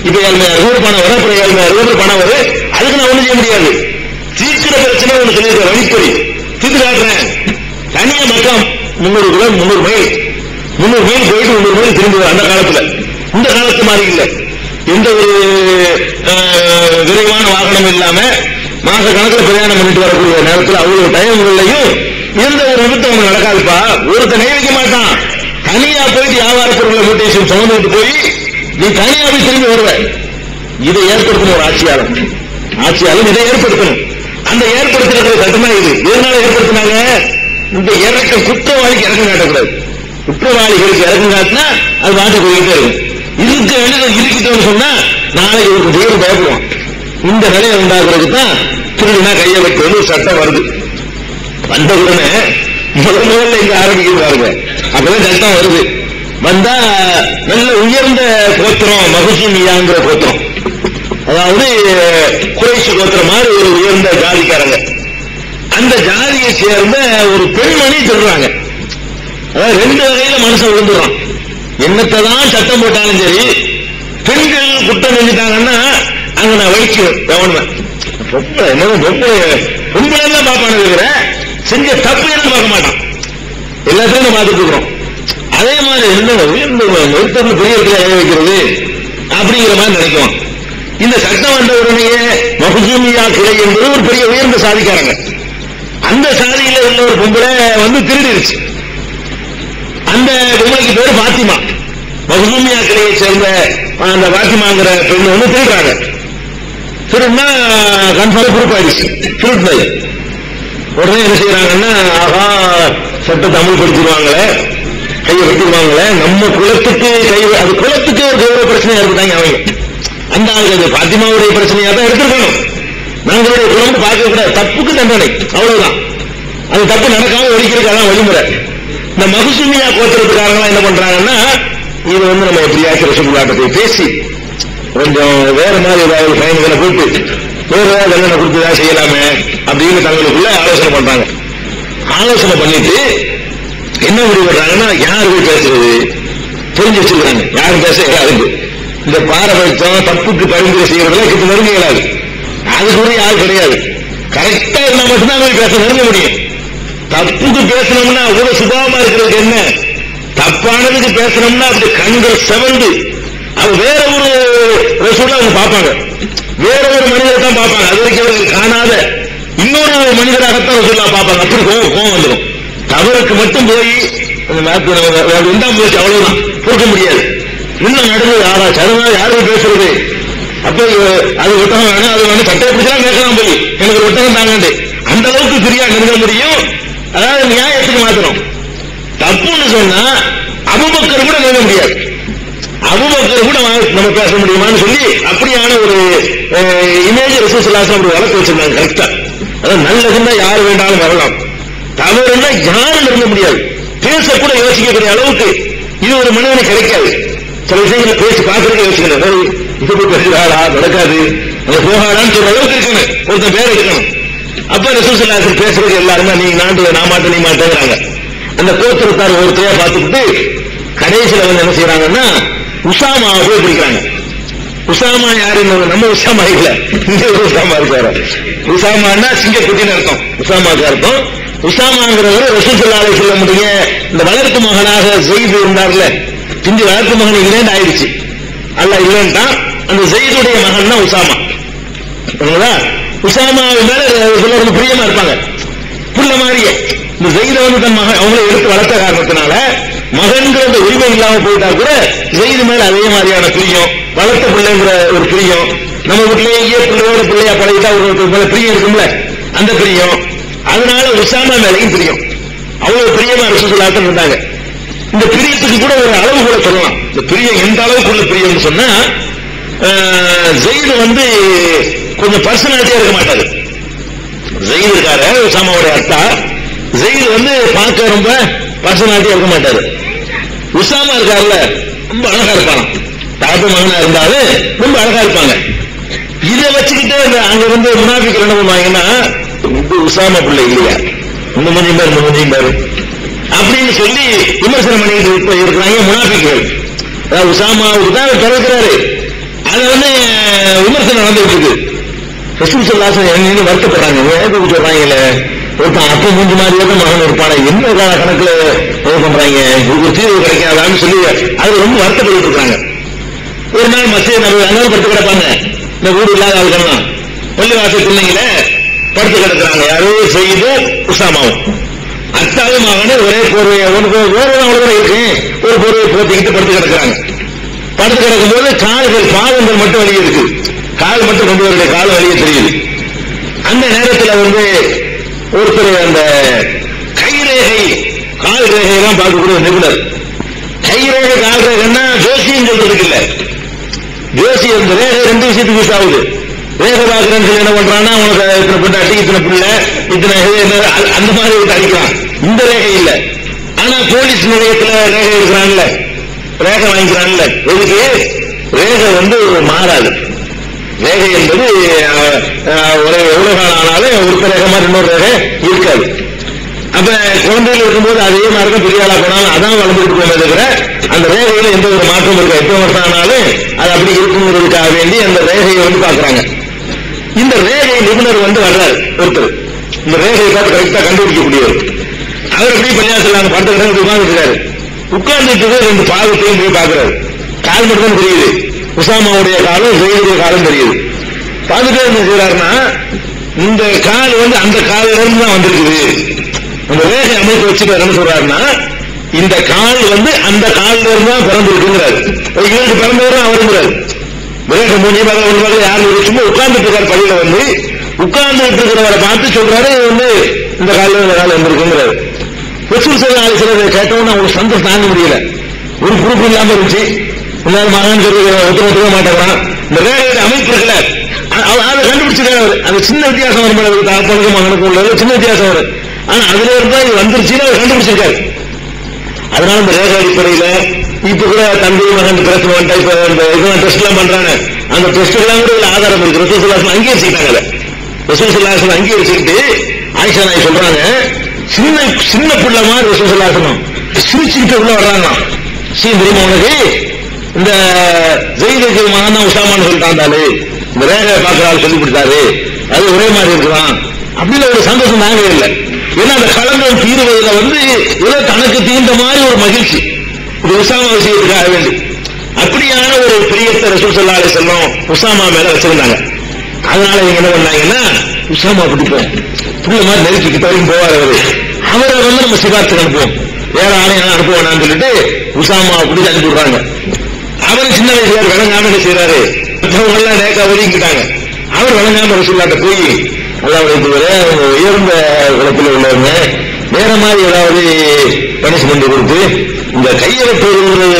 இப்ப 7,000 பணம் வரும், அப்புறம் 7,000 பணம் வரும், அதுக்கு நான் ஒண்ணும் செய்ய முடியாது. தீர்க்கிற பிரச்சனை ஒண்ணு சொல்லியிருக்கேன், வழிப்பறி தீர்த்து காட்டுறேன். தனியா மக்கள் 300 மைல் போயிட்டு 300 மைல் திரும்பி வரும். அந்த காலத்துல இந்த காலத்து மாதிரி இல்லை. எந்த ஒரு விரைவான வாகனம் இல்லாம மாச கணக்கில் பிரயாணம் பண்ணிட்டு வரக்கூடிய நேரத்தில் அவ்வளவு டைம்கள்லையும் எந்த ஒரு விபத்து நடக்காதுப்பா. ஒருத்தர் நியமிக்க மாட்டான். தனியா போயிட்டு வியாபார பொருட்களை மூட்டேஷன் சுமந்துட்டு போய் நீ தனியா போய் திரும்பி வருவ. இதை ஏற்படுத்தணும் ஒரு ஆட்சியாளர் இதை ஏற்படுத்தணும். அந்த ஏற்படுத்தின சட்டமா இது. எதனால ஏற்படுத்தினாங்க? இந்த இறக்க குற்றவாளிக்கு இறக்கம் காட்டக்கூடாது. குற்றவாளிகளுக்கு இறக்கம் காட்டினா அது வாட்டு போயிட்டே இருக்கும். இருக்க வேண்டியது இருக்கிட்டோம்னு சொன்னா நாளைக்கு ஒரு பேர் பயப்படுவான். இந்த நிலையை உண்டாக்குறதுக்கு தான் திருடுனா கையை வைக்கிறது ஒரு சட்டம் வருது. வந்த உடனே முதல்ல இங்க ஆரம்பிக்கிறது பாருங்க, அப்பதான் சட்டம் வருது. வந்தா நல்ல உயர்ந்த கோத்திரம் மகுசூமியாங்கிற கோத்திரம், அதாவது குறைஷி கோத்திரம் மாதிரி ஒரு உயர்ந்த ஜாதிக்காரங்க. அந்த ஜாதியை சேர்ந்த ஒரு பெண்மணி சொல்றாங்க. அதாவது ரெண்டு வகையில மனுஷன் விழுந்துடுறான். என்னத்தான் சட்டம் போட்டாலும் சரி, பெண்கள் குற்றம் செஞ்சுட்டாங்கன்னா அங்க நான் வலிக்குவேன் கவர்மெண்ட். பொம்பளை தான் பார்ப்பான இருக்கிற செஞ்ச தப்பு எதுவும் பார்க்க மாட்டான். எல்லாத்தையும் பார்த்துட்டு இருக்கிறோம். அதே மாதிரி நிறுத்தம் பெரிய இடத்துல வைக்கிறது அப்படிங்கிற மாதிரி நினைக்குவான். இந்த சட்டம் வந்த உடனேயே மகுசூமியா கிளை என்பது ஒரு பெரிய உயர்ந்த சாதிக்காரங்க. அந்த சாதியில உள்ள ஒரு பொம்பளை திருடிருச்சு. அந்த பொம்பளைக்கு பேரு பாத்திமா. மகுசூமியா கிளையை சேர்ந்த அந்த பாத்திமாங்கிற பெண் திருடுறாங்க. திருடுனா கன்ஃபார்ம் குறிப்பாயிடுச்சு திருடுனது. உடனே என்ன செய்யறாங்கன்னா, ஆகா சட்டத்தை அமல்படுத்திடுவாங்களே, கையை வெட்டிடுவாங்களே, நம்ம குலத்துக்கு கை, அது குலத்துக்கு ஒரு கௌரவ பிரச்சனையா இருக்காங்க அவங்க. அந்த ஆளுக்கு பாத்திமாவுடைய பிரச்சனையா தான் எடுத்துருக்கணும். நாங்களுடைய குலம் பார்க்க கூடாது, தப்புக்கு தண்டனை, அவ்வளவுதான். அது தப்பு நடக்காம ஒழிக்கிறதுக்கு அதான் வழிமுறை. இந்த மகுசூமியா கோத்திரத்துக்காரங்களா என்ன பண்றாங்கன்னா, இது நம்ம எப்படியாச்சும் ரசூலுல்லாஹ்ட்ட போய் பேசி கொஞ்சம் வேற மாதிரி ஏதாவது பயன்களை போட்டு வேற ஏதாவது தண்டனை கொடுத்து ஏதாவது செய்யலாமே அப்படின்னு தங்களுக்குள்ள ஆலோசனை பண்றாங்க. ஆலோசனை பண்ணிட்டு என்ன முடிவு பண்றாங்கன்னா, யாரு போய் பேசுறது தெரிஞ்சு வச்சிருக்காங்க, யாரும் பேச இயலாது. இந்த பாரபட்சம் தப்புக்கு பரிந்துரை செய்யறதுல கிட்ட நெருங்க இயலாது. அதுக்குரிய ஆள் கிடையாது. கரெக்டா இருந்தா மட்டும்தான் போய் பேச நெருங்க முடியும். தப்புக்கு பேசணும்னா அவ்வளவு சுபாவமா இருக்கிறதுக்கு என்ன, தப்பானதுக்கு பேசணும்னா அப்படி கண்கள் செவந்து அது வேற ஒரு ரசூலை அவங்க பார்ப்பாங்க, வேற ஒரு மனிதரை தான் பார்ப்பாங்க. அது வரைக்கும் அவர்கள் காணாத இன்னொரு மனிதராகத்தான் ரசூலா பார்ப்பாங்க. அப்படி கோவம் வந்துடும். தவறுக்கு மட்டும் போய் போச்சு அவ்வளவுதான், பொறுக்க முடியாது. இன்னும் நடந்தது ஆராய்ச்சி, அதனால யாரும் பேசுறது. அப்ப அது ஒட்டகம் வேணும், அது வேணும், சட்டை பிடிச்சா கேட்கலாம் போய் எனக்கு ஒட்டகம் தாங்க, அந்த அளவுக்கு பிரியா நெருங்க முடியும். அதாவது நியாயத்துக்கு மாத்திரம். தப்புன்னு சொன்னா அபூபக்கர் கூட நெருங்க முடியாது, அபூபக்கர் கூட நம்ம பேச முடியுமான்னு சொல்லி அப்படியான ஒரு இமேஜ் ரசூலுல்லாஹி ஸல்லல்லாஹு அலைஹி வஸல்லம் வளர்த்து வச்சிருந்தாங்க. கரெக்டா, அதாவது நல்லதுன்னா யாரு வேண்டாலும் வரலாம், தவறுன்னா யாரும் நெருங்க முடியாது, பேசக்கூட யோசிக்கக்கூடிய அளவுக்கு இது ஒரு மனிதனை கிடைக்காது. சில விஷயங்களை பேசி பார்க்கறதுக்கு யோசிக்கணும், இது போய் பேசுறாளா நடக்காது, அதை போகாடான்னு சொல்ற அளவுக்கு இருக்கணும், ஒருத்தன் பேர் இருக்கணும். அப்ப ரசூலுல்லாஹி ஸல்லல்லாஹு அலைஹி வஸல்லம் பேசுறது எல்லாருமே நீ நாட்டுல நான் மாட்டேன் நீ மாட்டேங்கிறாங்க. அந்த கோத்திரத்தார் ஒருத்தையா பார்த்துக்கிட்டு கடைசியில என்ன செய்யறாங்கன்னா உசாமாவை போய் பிடிக்கிறாங்க. உசாமா யாருன்னு, நம்ம உசாமா இல்ல, இங்க ஒரு உசாமா இருக்காரு. உசாமான்னா சிங்கக்குட்டின்னு அர்த்தம், உசாமாக்கு அர்த்தம். உசாமாங்கிறவர் ரசூல் ஸல்லல்லாஹு அலைஹி வஸல்லம் இந்த வளர்ப்பு மகனாக ஸைத் இருந்தார்ல, பிந்தி வளர்ப்பு மகன் இல்லைன்னு ஆயிடுச்சு, அல்லாஹ் இல்லைன்னா அந்த ஸைதுடைய மகன் தான் உசாமா. உசாமா மேல ரொம்ப பிரியமா இருப்பாங்க, புள்ள மாதிரியே. இந்த ஸைதை தன் மகன் அவங்களை எடுத்து வளர்த்த காரணத்தினால மகன்கிற அந்த உரிமை இல்லாம போயிட்டா கூட ஸைது மேல அதே மாதிரியான பிரியம், வளர்த்த பிள்ளைங்கிற ஒரு பிரியம். நம்ம வீட்டிலேயே பிள்ளையோட பிள்ளையா பழகிட்டா ஒரு பிரியம் இருக்கும்ல, அந்த பிரியம். அதனால உசாமா மேலையும் பிரியம், அவ்வளவு பிரியமா ரசூலுல்லாஹி இருந்தாங்க. இந்த பிரியத்துக்கு கூட ஒரு அளவு கூட சொல்லலாம். இந்த பிரியம் எந்த அளவுக்குள்ள பிரியம்னு சொன்னா, ஸைது கொஞ்சம் பர்சனாலிட்டியா இருக்க மாட்டாரு. ஸைது இருக்காரு உசாமாவுடைய அத்தா, ஸைது பார்க்க ரொம்ப பர்சனாலிட்டியா இருக்க மாட்டாரு. உசாமா இருக்காருல்ல ரொம்ப அழகா இருப்பாங்க, தாப்பு மகனா இருந்தாலும் ரொம்ப அழகா இருப்பாங்க. இதை வச்சுக்கிட்டு அங்க முனாஃபிக் என்ன பண்ணுவாங்கன்னா, உசாமா பிள்ளை இல்லையா, இந்த மஞ்சள் பாரு இந்த மஞ்சள் பாரு அப்படின்னு சொல்லி விமர்சனம் பண்ணிட்டு இருக்கிறாங்க முனாஃபிக்குகள். அதாவது உசாமாவுக்கு தான் அவர் பிறக்கிறாரு, அதை விமர்சனம் நடந்துட்டு இருக்கு. ரசூல் ஸல்லல்லாஹு அலைஹி வஸல்லம் வருத்தப்படுறாங்க, சொல்றாங்கல்ல ஒருத்தன் அப்ப மூன்று மாதிரியே தான் மகன் இருப்பான, என்ன கணக்குல பண்றாங்க, ஒரு தீர்வு கிடைக்காதான்னு சொல்லி அது ரொம்ப வருத்தப்பட்டு இருக்காங்க. ஒரு நாள் மஸ்ஜித் நபவி அங்கே படுத்து கிடப்பாங்க, இந்த ஊர் இல்லாத ஆளுக்கெல்லாம் பள்ளிவாசல் பிள்ளைங்கள படுத்து கிடக்குறாங்க. யாரும் ஸைது உசாமாவும் அத்தாவும் மகனும் ஒரே போர்வையை அவ்வளவு இருக்கு, ஒரு போர்வையை போத்திக்கிட்டு படுத்து கிடக்குறாங்க. படுத்து கிடக்கும் போது கால்கள் பாதங்கள் மட்டும் வழி இருக்கு, கால் மட்டும் கொண்டு வரக்கூடிய காலம் வழியே தெரியுது. அந்த நேரத்தில் ஒருத்தர் அந்த கைரேகை கால் ரேகையெல்லாம் பார்க்கக்கூடிய நிபுணர், கைரேகை கால் ரேகைன்னா ஜோசியம் சொல்றதுக்கு இல்ல, ஜோசி இந்த ரேகை ரெண்டு விஷயத்துக்கு யூஸ் ஆகுது. ரேகை பார்க்கிறேன்னு சொல்லி என்ன பண்றான்னா உனக்கு இத்தனை பொண்டாட்டி இத்தனை பிள்ளை இத்தனை அந்த மாதிரி அடிக்கிறான். இந்த ரேகை இல்ல. ஆனா போலீஸ் நிலையத்துல ரேகை எடுக்கிறான்ல, ரேகை வாங்கிக்கிறான்ல, எதுக்கு? ரேகை மாறாது. ரேகை என்பது எவ்வளவு காலம் ஆனாலும் ஒருத்தர் ரேகை மாதிரி இன்னொரு ரேகை இருக்காது. அப்ப குழந்தைகள் இருக்கும்போது அதே மாதிரி தான் பெரிய ஆளா போனாலும் அதான் வளர்ந்துட்டு போனதை தவிர அந்த ரேகையில எந்த ஒரு மாற்றம் இருக்கா? 8 வருஷம் ஆனாலும் அது அப்படி இருக்குங்கிறதுக்காக வேண்டி அந்த ரேகையை பாக்குறாங்க. இந்த ரேகை நிபுணர் வர்றாரு ஒருத்தர், இந்த ரேகையை பார்த்து கரெக்டா கண்டுபிடிக்கக்கூடியவர். அவர் எப்படி பள்ளியாசல் படுத்துக்கிட்டு உட்கார்ந்துருக்காரு. உட்கார்ந்துட்டு 2 பாகத்தையும் போய் பாக்குறாரு. கால் மட்டும் தான் தெரியுது, உசாமாவுடைய காலம் ஜெயிலுடைய காலம் தெரியுது. பார்த்துட்டு என்ன செய்யறாருன்னா, இந்த கால் அந்த காலில இருந்து தான் வந்திருக்குது. அந்த ரேகை அமைப்பு வச்சுட்டு என்ன சொல்றாருன்னா, இந்த கால் அந்த காலில இருந்து தான் பிறந்திருக்குங்கிறாரு. இவருக்கு பிறந்தவரும் அவருங்கிறாரு. ரேகை 3 பக்கம் யாரும் சும்மா உட்கார்ந்துட்டு இருக்காரு. பள்ளியில உட்கார்ந்துட்டு இருக்கிறவரை பார்த்து சொல்றாரு, இந்த காலில் இந்த காலம் வந்திருக்குங்கிறாரு. ரசூல் ஸல்லல்லாஹு அலைஹி வஸல்லம் கேட்டவொன்னு அவங்களுக்கு சந்தோஷம் தாங்க முடியல. ஒரு குரூப் இல்லாம இருந்துச்சு. மகன் ஒத்துக்க மாட்டேங்கிறான். இந்த ரேகையோட அமைப்பு இருக்குல்ல, அதை கண்டுபிடிச்சிருக்காரு அவர். அது சின்ன வித்தியாசம் வரும், தாப்பனுக்கும் மகனுக்கும் உள்ள சின்ன வித்தியாசம் வரும். ஆனா அதுல இருந்தா இது வந்துருச்சுன்னு அவர் கண்டுபிடிச்சிருக்காரு. அதனால இந்த ரேகை அடிப்படையில இப்ப கூட தந்தை மகன் பிரச்சனை இப்ப டெஸ்ட் எல்லாம் பண்றாங்க. அந்த டெஸ்ட் எல்லாம் கூட ஆதாரம் இருக்கு. ரசூல் ஸல்லல்லாஹு அலைஹி வஸல்லம் அங்கீகரிச்சுட்டாங்க. ரசூல் ஸல்லல்லாஹு அலைஹி வஸல்லம் அங்கீகரிச்சுட்டு ஆயிஷா நாயகி சொல்றாங்க, சின்ன பிள்ளை மாதிரி ரசூல் ஸல்லல்லாஹு அலைஹி வஸல்லம் சிரிச்சுக்கிட்டு உள்ள வர்றாங்க. தெரியுமா உனக்கு, இந்த ஜெயிலுக்கு மகன் தான் உசாமான்னு சொல்லிட்டாண்டாரு, இந்த ரேகை பார்க்கிறாள் சொல்லி கொடுத்தாரு, அது ஒரே மாதிரி இருக்கலாம் அப்படின்னு ஒரு சந்தோஷம் தாங்க இல்லை. ஏன்னா அந்த களங்கம் தீர்வதில் ஏதோ தனக்கு தீர்ந்த மாதிரி ஒரு மகிழ்ச்சி இது உசாமா விஷயத்துக்காக வேண்டி. அப்படியான ஒரு பிரியத்தை ரசூல் ஸல்லல்லாஹு அலைஹி வஸல்லம் உசாமா மேல வச்சிருந்தாங்க. அதனால இவங்க என்ன பண்ணாங்கன்னா, உசாமா பிடிப்போம் புள்ள மாதிரி நெருக்கிட்டு வரைக்கும் போவார் அவரை நம்ம சிபார்த்து அனுப்புவோம், வேற ஆணையம் அனுப்ப வேணாம்னு சொல்லிட்டு உசாமா பிடிச்சி அனுப்பி விடுறாங்க. அவர் சின்ன வயசுல விளங்காம என்ன செய்யறாரு, மற்றவங்கெல்லாம் நேக்கா ஒதுக்கிட்டாங்க. அவர் விளங்காம ரசூலுல்லாஹ்ட்ட போய் அவங்க உயர்ந்த குலத்தில் உள்ளவங்க வேற மாதிரி ஏதாவது பனிஷ்மெண்ட் கொடுத்து இந்த கையெழுத்து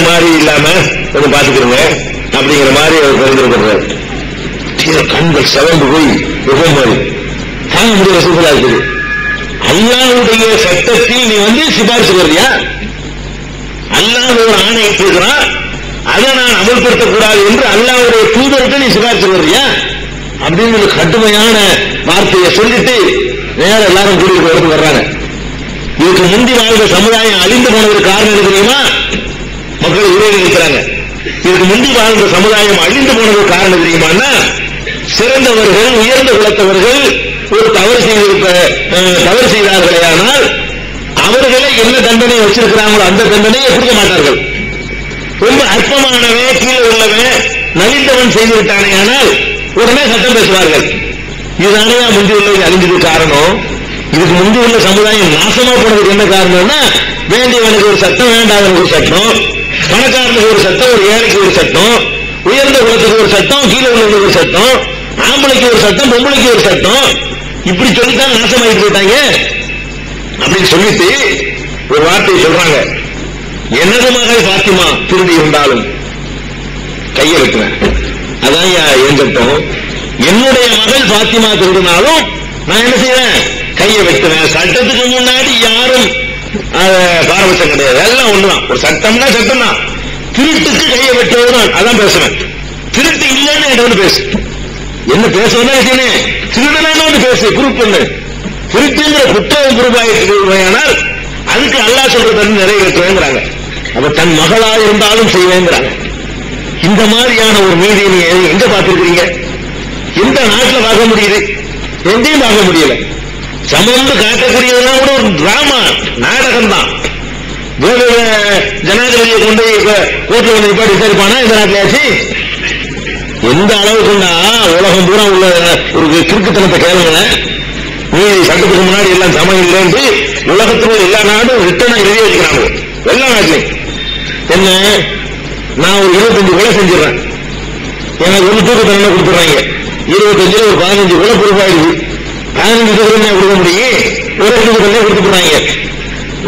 மாதிரி இல்லாம கொஞ்சம் பாத்துக்கிறோங்க அப்படிங்கிற மாதிரி அவர் பரிந்துரைக்கிறார். கண்கள் செவந்து போய் முகம் மாதிரி தாங்க முடிய சூழலா இருக்குது. அல்லாஹ்வுடைய சட்டத்தில் நீ சிபாரிசு வர்றியா? அல்லாஹ் ஒரு ஆணையிட்டு இருக்கிறான், அதை நான் அமல்படுத்தக்கூடாது என்று அல்லாஹ்வுடைய தூதருக்கு நீ சிபாரிசு வர்றியா அப்படின்னு ஒரு கடுமையான வார்த்தையை சொல்லிட்டு வேற எல்லாரும் கூடி வரது வர்றாங்க. இதுக்கு முந்தி வாழ்ந்த சமுதாயம் அழிந்து போனதற்கு காரணம் தெரியுமா? மக்கள் உருவாகி இருக்கிறாங்க. இதுக்கு முந்தி வாழ்ந்த சமுதாயம் அழிந்து போனதற்கு காரணம் தெரியுமான்னா, சிறந்தவர்கள் உயர்ந்த குலத்தவர்கள் ஒரு தவறு செய்தார்களே ஆனால் அவர்களை என்ன தண்டனை வச்சிருக்கிறாங்களோ அந்த தண்டனையை கொடுக்க மாட்டார்கள். ரொம்ப அற்பமானவன் கீழே உள்ளவன் நலிந்தவன் செய்து விட்டானே ஆனால் உடனே சட்டம் பேசுவார்கள். இதுதானே முந்தி உள்ளது அழிஞ்சதுக்கு காரணம். இதுக்கு முந்தி உள்ள சமுதாயம் நாசமா போனதுக்கு என்ன காரணம்னா, வேண்டியவனுக்கு ஒரு சட்டம், வேண்டாதவனுக்கு ஒரு சட்டம், பணக்காரனுக்கு ஒரு சட்டம், ஒரு ஏழைக்கு ஒரு சட்டம், உயர்ந்த குலத்துக்கு ஒரு சட்டம், கீழே உள்ளவங்களுக்கு ஒரு சட்டம், ஆம்பளைக்கு ஒரு சட்டம், பொம்பளைக்கு ஒரு சட்டம், இப்படி சொல்லித்தான் நாசமாயிட்டு போயிட்டாங்க. அப்படின்னு சொல்லிட்டு ஒரு வார்த்தையை சொல்றாங்க, எனது மகள் பாத்திமா திருடி இருந்தாலும் கையை வைக்கிறேன், அதான் என் சட்டம். என்னுடைய மகள் பாத்திமா திருடினாலும் நான் என்ன செய்வேன், கையை வைக்கிறேன். சட்டத்துக்கு முன்னாடி யாரும் பாரபட்சம் கிடையாது, எல்லாம் ஒண்ணுதான். ஒரு சட்டம்னா சட்டம் தான். திருட்டுக்கு கையை வெட்டுவதுதான், அதான் பேசுவேன். திருட்டு இல்லைன்னு என்ன பேசு, என்ன பேசுவதா திருடனான்னு பேசு, குரூப் பண்ணு. திருட்டுங்கிற குற்றம் குரூப்பாயினால் அதுக்கு அல்லாஹ் சொல்றது நிறைவேற்றுவேங்கிறாங்க. அப்ப தன் மகளா இருந்தாலும் செய்வேங்கிறாங்க. இந்த மாதிரியான ஒரு நீதி நீ எங்க பார்த்திருக்கிறீங்க? எந்த நாட்டில் பார்க்க முடியுது? எங்கேயும் பார்க்க முடியல. சமந்து காட்டக்கூடியதெல்லாம் கூட ஒரு டிராமா, நாடகம் தான். ஜனாதிபதியை கொண்டு கோர்ட்ல வந்து நிப்பாட்டி விசாரிப்பானா இந்த நாட்டிலாச்சு? எந்த அளவுக்குன்னா உலகம் பூரா உள்ள ஒரு கிறுக்குத்தனத்தை கேளுங்க. நீதி சட்டத்துக்கு முன்னாடி எல்லாம் சமயம் இல்லைன்னு உலகத்தில் எல்லா நாடும் ரிட்டனா எழுதி வச்சுக்கிறாங்க. எல்லா நாட்டிலையும் என்ன, நான் ஒரு 25 கொலை செஞ்சிடறேன், எனக்கு ஒரு தூக்கு தண்டனை கொடுத்துறாங்க. 25 ஒரு 15 கொலை பொறுப்பாயிடுது. 15 தூக்கு கொடுக்க முடியும், ஒரு தூக்கு தண்டனை கொடுத்துறாங்க.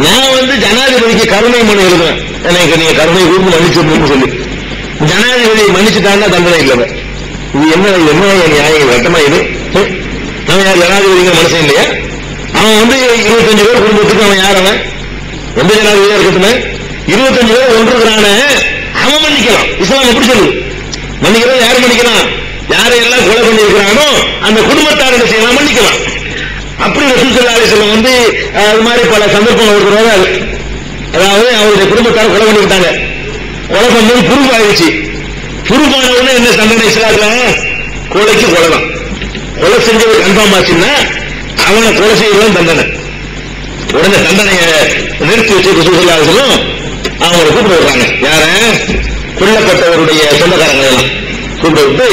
நான் ஜனாதிபதிக்கு கருணை மனு எழுதுறேன், எனக்கு நீங்க கருணை கூர்ந்து மன்னிச்சிருந்தீங்கன்னு சொல்லி. ஜனாதிபதி மன்னிச்சுட்டான்னா தண்டனை இல்லை. இது என்ன நியாயம் வெட்டமா இது? அவன் யார் ஜனாதிபதிங்க மனுஷன் இல்லையா? அவன் 25 பேர் குடும்பத்துக்கு அவன் யார்? அவன் எந்த ஜனாதிபதியா இருக்கட்டுமே 25 பேர் ஒன்றுகிறான அவன் மன்னிக்கலாம். இஸ்லாம் எப்படி சொல்லுது? மன்னிக்கிறது யாரு மன்னிக்கலாம்? யாரையெல்லாம் கொலை பண்ணி இருக்கிறானோ அந்த குடும்பத்தார் என்ன செய்யலாம்? மன்னிக்கலாம். அப்படி ரசூல் ஸல்லல்லாஹு அலைஹி வஸல்லம் அது மாதிரி பல சந்தர்ப்பங்கள் இருக்கிறாரு. அதாவது அவருடைய குடும்பத்தார் கொலை பண்ணிவிட்டாங்க. கொலை பண்ணது புருவ ஆயிடுச்சு. புருவானவனே என்ன தண்டனை இஸ்லாத்துல? கொலைக்கு கொலைதான். கொலை செஞ்சது கன்ஃபார்ம் ஆச்சுன்னா அவனை கொலை செய்யறதும் தண்டனை. உடனே தண்டனையை நிறுத்தி வச்சு ரசூல் ஸல்லல்லாஹு அலைஹி வஸல்லம் அவங்களை கூப்பிட்டு விடுறாங்க. யார? கொல்லப்பட்டவருடைய சொந்தக்காரங்களை எல்லாம் கூப்பிட்டு விட்டு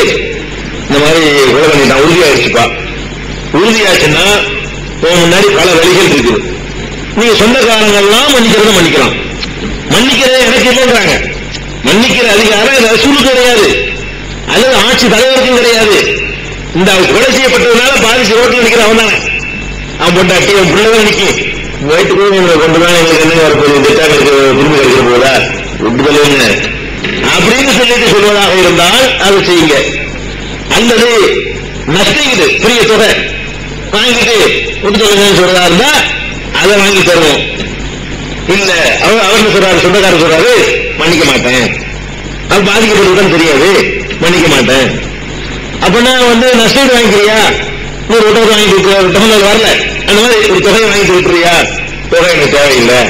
இந்த மாதிரி கொலை பண்ணிட்டான், உறுதியாயிடுச்சுப்பா. உறுதியாச்சுன்னா முன்னாடி பல வழிகள் இருக்குது. நீங்க சொந்தக்காரங்கள்லாம் மன்னிக்கிறத மன்னிக்கலாம். மன்னிக்கிறத எனக்கு இல்லைன்றாங்க. மன்னிக்கிற அதிகாரம் ரசூலுக்கு கிடையாது, அல்லது ஆட்சி தலைவருக்கும் கிடையாது. இந்த கொலை செய்யப்பட்டதுனால பாதிச்சு ரோட்டில் நிற்கிற அவன் தானே. அவன் பொண்டாட்டி அவன் பிள்ளைதான் நிற்கும். வயிற்று கொண்டுதான் எங்களுக்கு என்ன வரப்போகுது, திட்டம் திரும்பி கிடைக்கிற போதா விட்டுதலுங்க அப்படின்னு சொல்லிட்டு சொல்வதாக இருந்தால் அதை செய்யுங்க. அல்லது நஷ்டீடு பெரிய தொகை வாங்கிட்டு விட்டு சொல்லுங்கன்னு சொல்றதா இருந்தா அதை வாங்கி தருவோம். இல்ல அவர் சொல்றாரு, சொந்தக்காரர் சொல்றாரு மன்னிக்க மாட்டேன், அது பாதிக்கப்பட்டதுதான் தெரியாது, மன்னிக்க மாட்டேன். அப்படின்னா நஷ்டீடு வாங்கிக்கிறியா? ஒரு ஒட்டகத்தை வாங்கிட்டு தமிழ் வரல, அந்த மாதிரி ஒரு தொகையை வாங்கிட்டு விட்டுறியா? தொகை எனக்கு தேவையில்லை.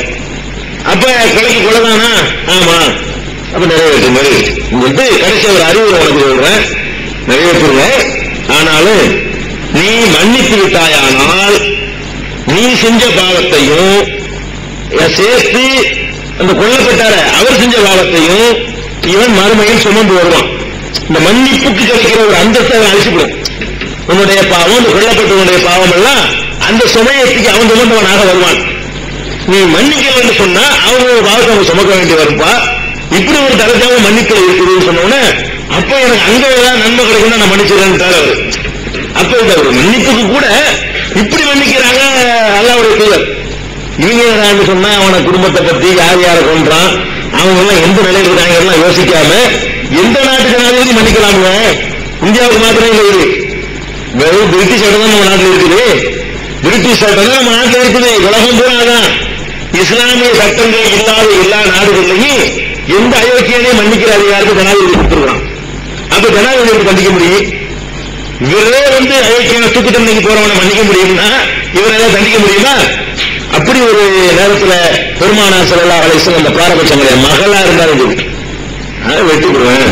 அப்ப கொலைக்கு கொலைதானா? ஆமா. அப்ப நிறைவேற்று மாதிரி கடைசி ஒரு அறிவுரை உனக்கு சொல்றேன், நிறைவேற்றுங்க. ஆனாலும் நீ மன்னித்து விட்டாயானால் நீ செஞ்ச பாவத்தையும் சேர்த்து அந்த கொல்லப்பட்டார அவர் செஞ்ச பாவத்தையும் இவன் மறுமையில் சுமந்து வருவான். இந்த மன்னிப்புக்கு கிடைக்கிற ஒரு அந்தஸ்தை அழிச்சுவிடும். உன்னுடைய பாவம், இந்த கொல்லப்பட்டவனுடைய பாவம் எல்லாம் அந்த சுமையத்துக்கு அவன் சுமந்தவனாக வருவான். நீ மன்னிக்கலன்னு சொன்னா அவங்களோட பாவத்தை அவங்க சுமக்க வேண்டி வரும்பா. இப்படி ஒரு தரஜாவும் மன்னிக்கல இருக்குதுன்னு சொன்னோன்னே அப்ப எனக்கு அங்க ஏதாவது நன்மை கிடைக்கும் நான் மன்னிச்சிடறேன்னு அவரு. அப்ப இந்த ஒரு மன்னிப்புக்கு கூட இப்படி மன்னிக்கிறாங்க அல்லாஹ்வுடைய தூதர். இவங்க சொன்னா அவன குடும்பத்தை பத்தி யார் யாரை கொன்றான், அவங்க எல்லாம் எந்த நிலையில் இருக்காங்க எல்லாம் யோசிக்காம எந்த நாட்டு ஜனாதிபதி மன்னிக்கலாமுங்க? இந்தியாவுக்கு மாத்திரம் இல்லை, இது வெறும் பிரிட்டிஷ் சட்டம் தான் நம்ம நாட்டில் இருக்குது. பிரிட்டிஷ் சட்டம் தான் நம்ம நாட்டில் இருக்குது. உலகம் பூராதான் இஸ்லாமிய சட்டங்கள் இல்லாத எல்லா நாடுகள்லையும் எந்த அயோக்கியனையும் மன்னிக்கிற அதிகாரத்தை ஜனாதிபதி கொடுத்துருக்கான். அப்ப ஜனாதிபதி கண்டிக்க முடியும்? இவரே அயோக்கியனை தூக்கு தண்டனைக்கு போறவனை மன்னிக்க முடியும்னா இவரெல்லாம் தண்டிக்க முடியுமா? அப்படி ஒரு நேரத்தில் பெருமானார் ஸல்லல்லாஹு அலைஹி வஸல்லம் அந்த பாரபட்சங்களை மகளா இருந்தாலும் வெட்டிடுவேன்.